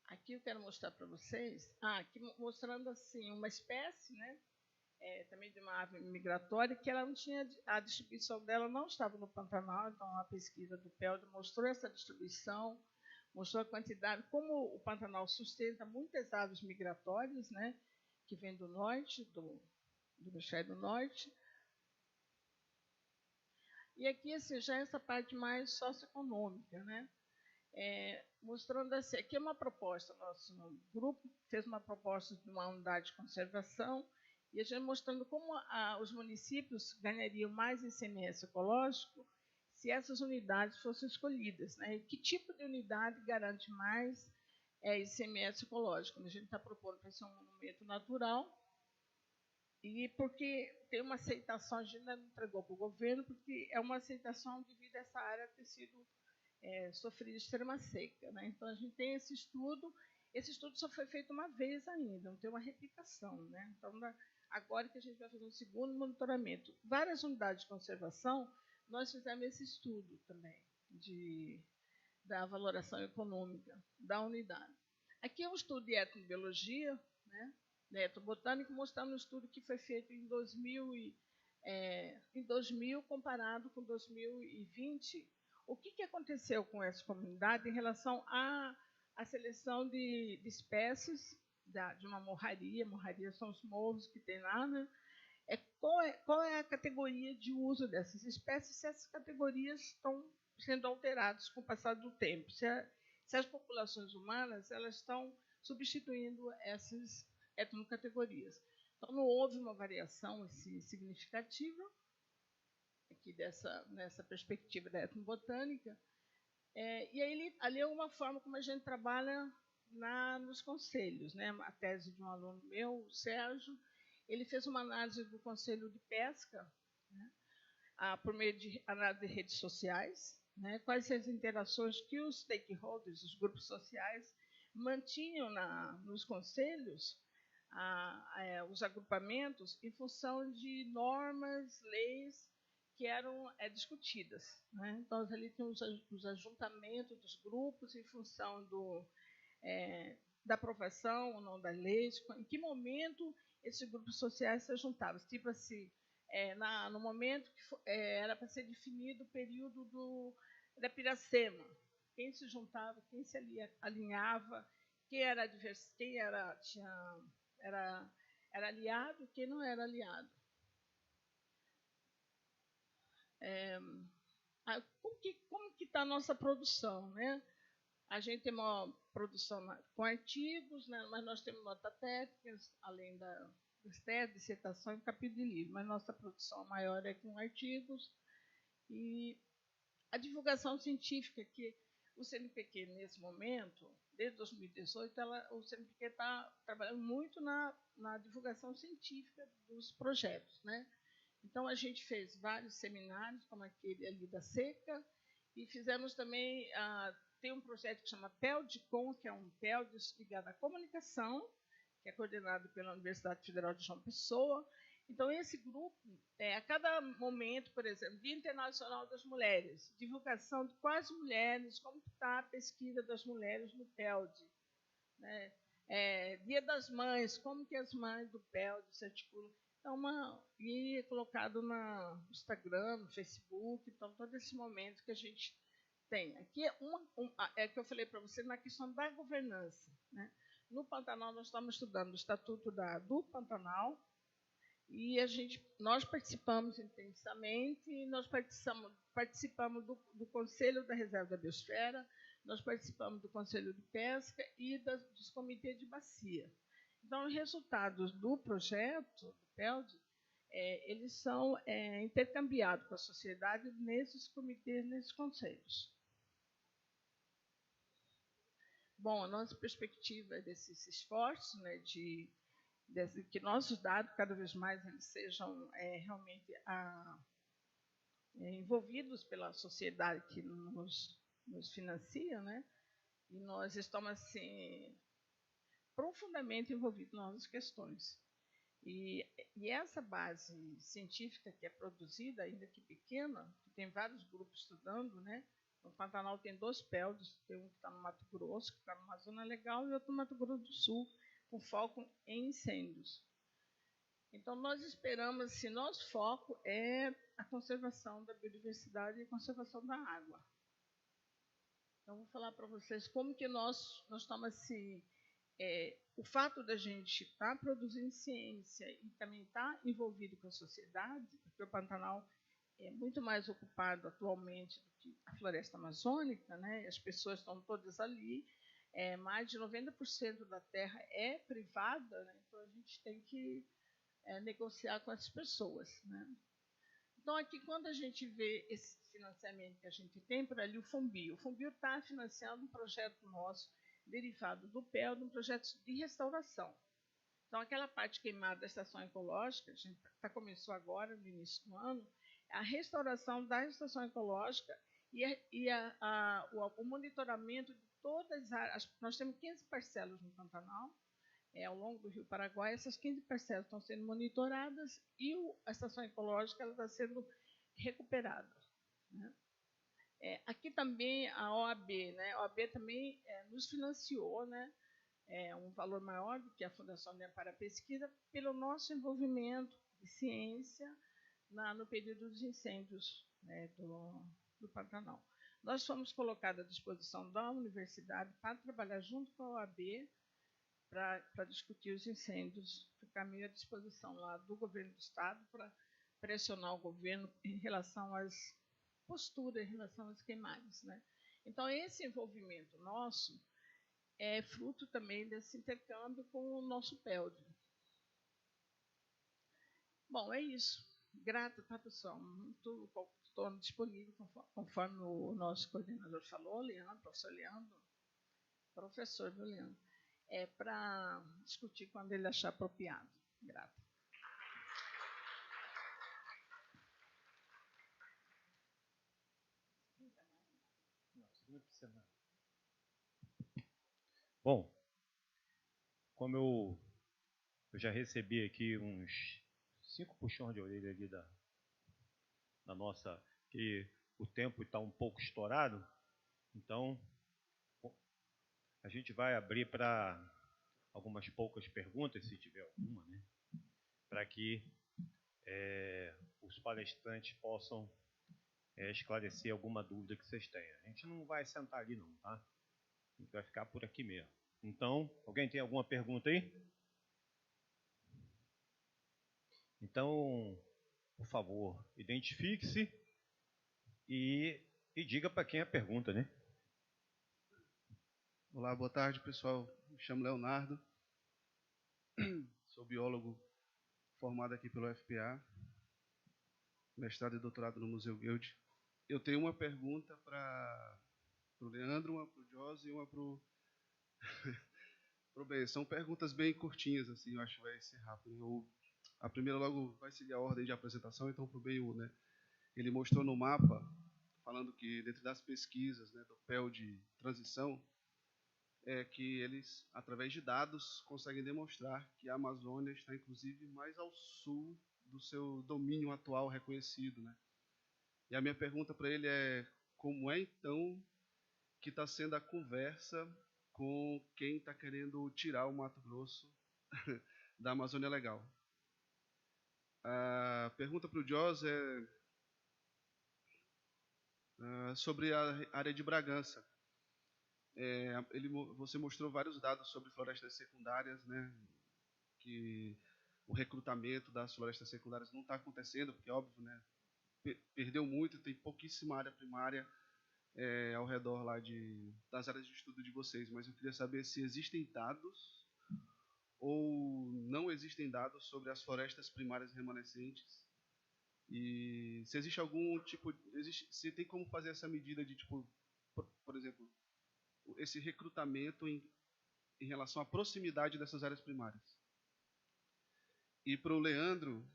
Aqui eu quero mostrar para vocês, aqui mostrando assim uma espécie, né, também de uma ave migratória, que ela não tinha, a distribuição dela não estava no Pantanal, então a pesquisa do PELD mostrou essa distribuição, mostrou a quantidade, como o Pantanal sustenta muitas aves migratórias, né, que vêm do norte, do hemisfério do norte. E aqui assim, já essa parte mais socioeconômica, né, mostrando assim, aqui é uma proposta, nosso grupo fez uma proposta de uma unidade de conservação, e a gente mostrando como os municípios ganhariam mais ICMS ecológico se essas unidades fossem escolhidas, né? E que tipo de unidade garante mais ICMS ecológico? A gente está propondo para ser um monumento natural, e porque tem uma aceitação, a gente ainda não entregou para o governo, porque é uma aceitação devido a essa área ter sido sofrida extrema seca, né? Então, a gente tem esse estudo só foi feito uma vez ainda, não tem uma replicação, né? Então, agora que a gente vai fazer um segundo monitoramento, várias unidades de conservação, nós fizemos esse estudo também da valoração econômica da unidade. Aqui é um estudo de etnobiologia, né, de etnobotânica, mostrando um estudo que foi feito em 2000 comparado com 2020. O que aconteceu com essa comunidade em relação à seleção de espécies de uma morraria? Morraria são os morros que tem lá, né? Qual é a categoria de uso dessas espécies, se essas categorias estão sendo alteradas com o passar do tempo, se as populações humanas elas estão substituindo essas etnocategorias. Então, não houve uma variação assim, significativa aqui nessa perspectiva da etnobotânica. E aí, ali é uma forma como a gente trabalha nos conselhos, né? A tese de um aluno meu, o Sérgio, ele fez uma análise do Conselho de Pesca, né, por meio de análise de redes sociais, né, quais as interações que os stakeholders, os grupos sociais, mantinham nos conselhos, os agrupamentos, em função de normas, leis que eram discutidas, né? Então, ali tem os ajuntamentos dos grupos em função da aprovação ou não das leis, em que momento esses grupos sociais se juntavam. Tipo assim, no momento que era para ser definido o período da Piracema, quem se juntava, quem se alinhava, quem era aliado, quem não era aliado. Como que está a nossa produção, né? A gente tem uma produção com artigos, né, mas nós temos notas técnicas, além das teses, dissertação e capítulo de livro, mas nossa produção maior é com artigos. E a divulgação científica, que o CNPq, nesse momento, desde 2018, o CNPq está trabalhando muito na divulgação científica dos projetos, né? Então, a gente fez vários seminários, como aquele ali da seca, e fizemos também... tem um projeto que chama PELDCOM, que é um PELD ligado à comunicação, que é coordenado pela Universidade Federal de João Pessoa. Então, esse grupo, a cada momento, por exemplo, Dia Internacional das Mulheres, divulgação de quais mulheres, como está a pesquisa das mulheres no PELD, né? Dia das Mães, como que as mães do PELD se articulam. Então, e é colocado no Instagram, no Facebook, então, todo esse momento que a gente tem. Aqui é que eu falei para você na questão da governança, né? No Pantanal, nós estamos estudando o Estatuto do Pantanal, e nós participamos intensamente, nós participamos do Conselho da Reserva da Biosfera, nós participamos do Conselho de Pesca e dos comitês de bacia. Então, os resultados do projeto, do PELD, eles são intercambiados com a sociedade nesses comitês, nesses conselhos. Bom, a nossa perspectiva desses esforços, né, de que nossos dados, cada vez mais, eles sejam realmente envolvidos pela sociedade que nos financia, né? E nós estamos, assim, profundamente envolvidos nas nossas questões. E essa base científica que é produzida, ainda que pequena, que tem vários grupos estudando, né? No Pantanal tem 2 PELDs, tem um que está no Mato Grosso, que está numa zona legal, e outro no Mato Grosso do Sul, com foco em incêndios. Então, nós esperamos, assim, nosso foco é a conservação da biodiversidade e a conservação da água. Então, vou falar para vocês como que nós estamos, assim, o fato da gente estar produzindo ciência e também estar envolvido com a sociedade, porque o Pantanal é muito mais ocupado atualmente do que a floresta amazônica, né? As pessoas estão todas ali, mais de 90% da terra é privada, né? Então a gente tem que negociar com as pessoas, né? Então, aqui, quando a gente vê esse financiamento que a gente tem, por ali o FUNBio está financiando um projeto nosso, derivado do PEL, um projeto de restauração. Então, aquela parte queimada da estação ecológica, a gente começou agora, no início do ano, a restauração da estação ecológica e o monitoramento de todas as áreas. Nós temos 15 parcelas no Pantanal, ao longo do Rio Paraguai. Essas 15 parcelas estão sendo monitoradas e a estação ecológica ela está sendo recuperada, né? Aqui também a OAB, né? A OAB também nos financiou, né? Um valor maior do que a Fundação para a Pesquisa, pelo nosso envolvimento de ciência no período dos incêndios, né, do Pantanal. Nós fomos colocados à disposição da universidade para trabalhar junto com a OAB para discutir os incêndios, ficar meio à disposição lá do governo do Estado para pressionar o governo em relação às posturas, em relação às queimadas, né? Então, esse envolvimento nosso é fruto também desse intercâmbio com o nosso PELD. Bom, é isso. Grata, tá, pessoal? Estou disponível, conforme o nosso coordenador falou, Leandro, professor do Leandro, para discutir quando ele achar apropriado. Grata. Bom, como eu já recebi aqui uns 5 puxões de orelha ali da nossa, que o tempo está um pouco estourado, então a gente vai abrir para algumas poucas perguntas, se tiver alguma, né? Para que os palestrantes possam esclarecer alguma dúvida que vocês tenham. A gente não vai sentar ali não, tá? A gente vai ficar por aqui mesmo. Então, alguém tem alguma pergunta aí? Então, por favor, identifique-se e diga para quem é a pergunta, né? Olá, boa tarde, pessoal. Me chamo Leonardo, sou biólogo formado aqui pelo FPA, mestrado e doutorado no Museu Goethe. Eu tenho uma pergunta para o Leandro, uma para o Josi e uma para o Ben. São perguntas bem curtinhas, assim, eu acho que vai ser rápido. A primeira logo vai seguir a ordem de apresentação, então para o Ben, né? Ele mostrou no mapa, falando que dentro das pesquisas, né, do PEL de transição, que eles, através de dados, conseguem demonstrar que a Amazônia está, inclusive, mais ao sul do seu domínio atual reconhecido, né? E a minha pergunta para ele é: como é, então, que está sendo a conversa com quem está querendo tirar o Mato Grosso da Amazônia Legal? A pergunta para o Jos é sobre a área de Bragança. Você mostrou vários dados sobre florestas secundárias, né? Que o recrutamento das florestas secundárias não está acontecendo, porque, óbvio, né? Perdeu muito, tem pouquíssima área primária ao redor lá das áreas de estudo de vocês, mas eu queria saber se existem dados ou não existem dados sobre as florestas primárias remanescentes, e se existe algum tipo, se tem como fazer essa medida de, tipo, por exemplo, esse recrutamento em relação à proximidade dessas áreas primárias. E para o Leandro,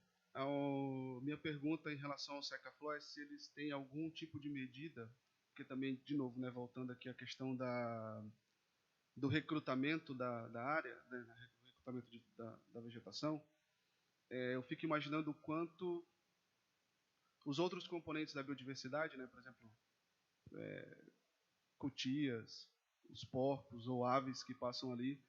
minha pergunta em relação ao Secaflow é se eles têm algum tipo de medida, porque também, de novo, né, voltando aqui à questão do recrutamento da área, né, recrutamento da vegetação, eu fico imaginando o quanto os outros componentes da biodiversidade, né, por exemplo, cutias, os porcos ou aves que passam ali,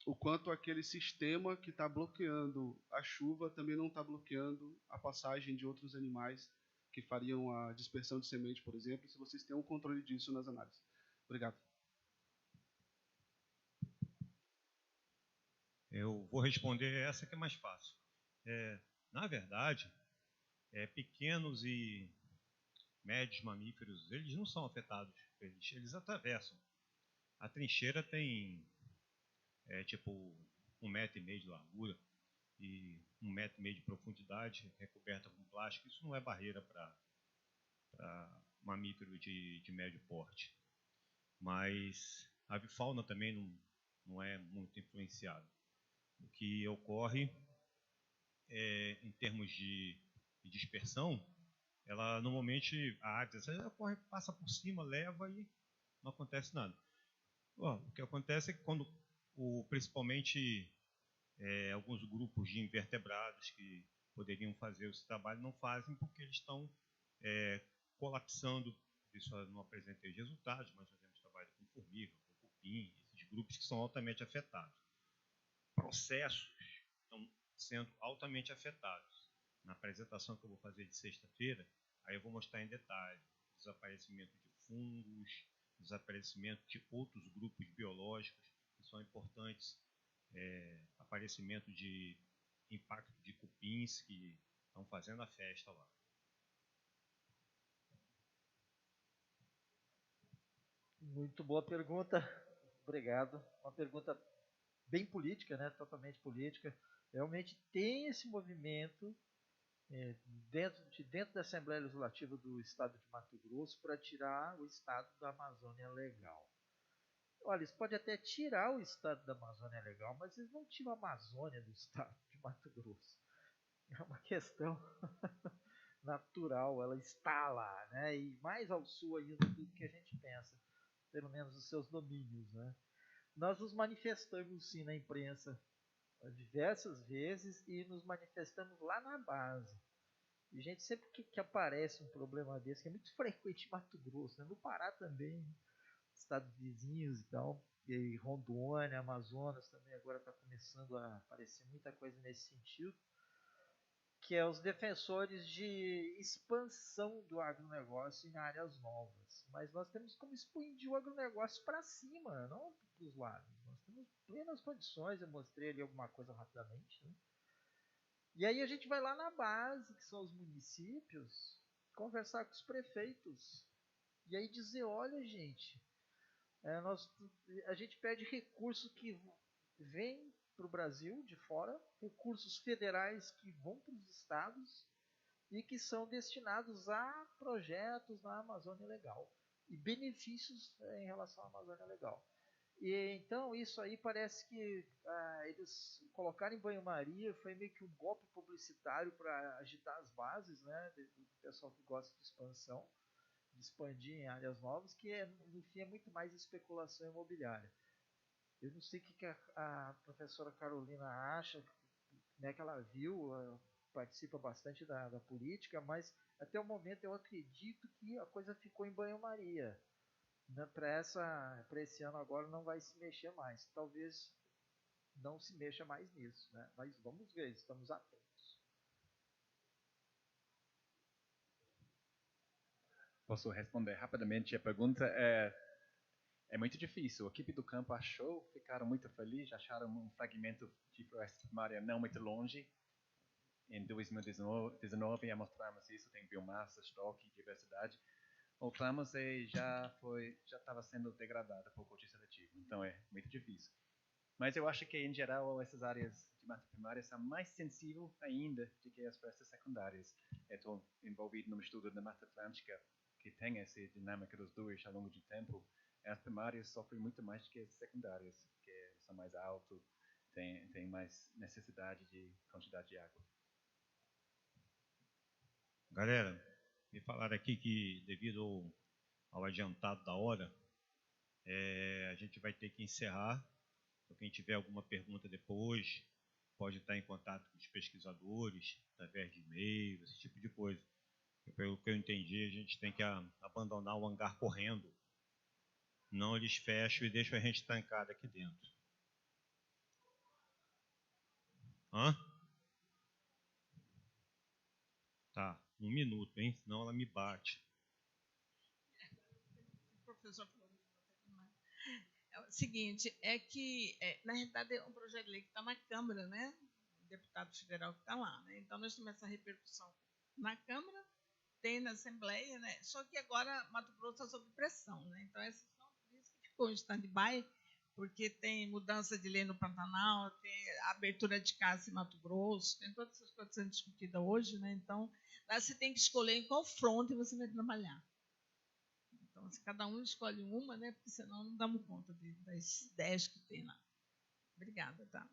o quanto aquele sistema que está bloqueando a chuva também não está bloqueando a passagem de outros animais que fariam a dispersão de semente, por exemplo, se vocês têm um controle disso nas análises. Obrigado. Eu vou responder essa que é mais fácil. Na verdade, pequenos e médios mamíferos, eles não são afetados, eles atravessam. A trincheira tem tipo 1,5 metro de largura e 1,5 metro de profundidade, recoberta com plástico. Isso não é barreira para mamífero de médio porte. Mas a avifauna também não é muito influenciada. O que ocorre em termos de dispersão, ela normalmente, a Aedes, ela passa por cima, leva e não acontece nada. O que acontece é que quando, principalmente, alguns grupos de invertebrados que poderiam fazer esse trabalho não fazem porque eles estão colapsando. Isso não apresentei resultados, mas fazemos trabalho com formiga, com cupim, esses grupos que são altamente afetados. Processos estão sendo altamente afetados. Na apresentação que eu vou fazer de sexta-feira, aí eu vou mostrar em detalhe desaparecimento de fungos, desaparecimento de outros grupos biológicos que são importantes, aparecimento de impacto de cupins que estão fazendo a festa lá. Muito boa pergunta, obrigado. Uma pergunta bem política, né? Totalmente política. Realmente tem esse movimento dentro da Assembleia Legislativa do Estado de Mato Grosso para tirar o Estado da Amazônia legal. Olha, eles podem até tirar o Estado da Amazônia legal, mas eles não tiram a Amazônia do Estado de Mato Grosso. É uma questão natural, ela está lá, né? E mais ao sul ainda do que a gente pensa, pelo menos os seus domínios, né? Nós nos manifestamos sim na imprensa diversas vezes e nos manifestamos lá na base. E, gente, sempre que aparece um problema desse, que é muito frequente em Mato Grosso, né? No Pará também, estados vizinhos e tal, e Rondônia, Amazonas também agora está começando a aparecer muita coisa nesse sentido, que é os defensores de expansão do agronegócio em áreas novas. Mas nós temos como expandir o agronegócio para cima, não para os lados. Nós temos plenas condições, eu mostrei ali alguma coisa rapidamente, né? E aí a gente vai lá na base, que são os municípios, conversar com os prefeitos. E aí dizer, olha, gente, a gente pede recurso que vem para o Brasil de fora, recursos federais que vão para os estados e que são destinados a projetos na Amazônia Legal e benefícios em relação à Amazônia Legal. E então isso aí parece que eles colocaram em banho-maria, foi meio que um golpe publicitário para agitar as bases, né, do pessoal que gosta de expansão, de expandir em áreas novas, que no fim é muito mais especulação imobiliária. Eu não sei o que a professora Carolina acha, né, que ela viu, participa bastante da política, mas até o momento eu acredito que a coisa ficou em banho-maria. Para esse ano agora não vai se mexer mais. Talvez não se mexa mais nisso, né? Mas vamos ver, estamos atentos. Posso responder rapidamente a pergunta? É muito difícil. A equipe do campo achou, ficaram muito felizes, acharam um fragmento de floresta primária não muito longe. Em 2019 mostramos isso, tem biomassa, estoque, diversidade. Voltamos e já estava sendo degradada por corte seletivo. Então é muito difícil. Mas eu acho que, em geral, essas áreas de mata primária são mais sensíveis ainda do que as florestas secundárias. Estou envolvido num estudo da Mata Atlântica que tem essa dinâmica dos dois ao longo do tempo, as primárias sofrem muito mais do que as secundárias, porque são mais altos, tem mais necessidade de quantidade de água. Galera, me falaram aqui que devido ao adiantado da hora, a gente vai ter que encerrar. Então, quem tiver alguma pergunta depois, pode estar em contato com os pesquisadores, através de e-mail, esse tipo de coisa. Pelo que eu entendi, a gente tem que abandonar o hangar correndo. Não eles fecham e deixam a gente trancado aqui dentro. Hã? Tá, 1 minuto, hein? Senão ela me bate. Professor, é o seguinte, é que, na realidade, é um projeto de lei que está na Câmara, né? O deputado federal que está lá, né? Então, nós temos essa repercussão na Câmara, tem na Assembleia, né? Só que agora Mato Grosso está sob pressão, né? Então, essa sessão, por isso que ficou em stand-by, porque tem mudança de lei no Pantanal, tem abertura de casa em Mato Grosso, tem todas essas coisas sendo discutidas hoje, né? Então, lá você tem que escolher em qual fronte você vai trabalhar. Então, se cada um escolhe uma, né? Porque senão não damos conta das 10 que tem lá. Obrigada, tá?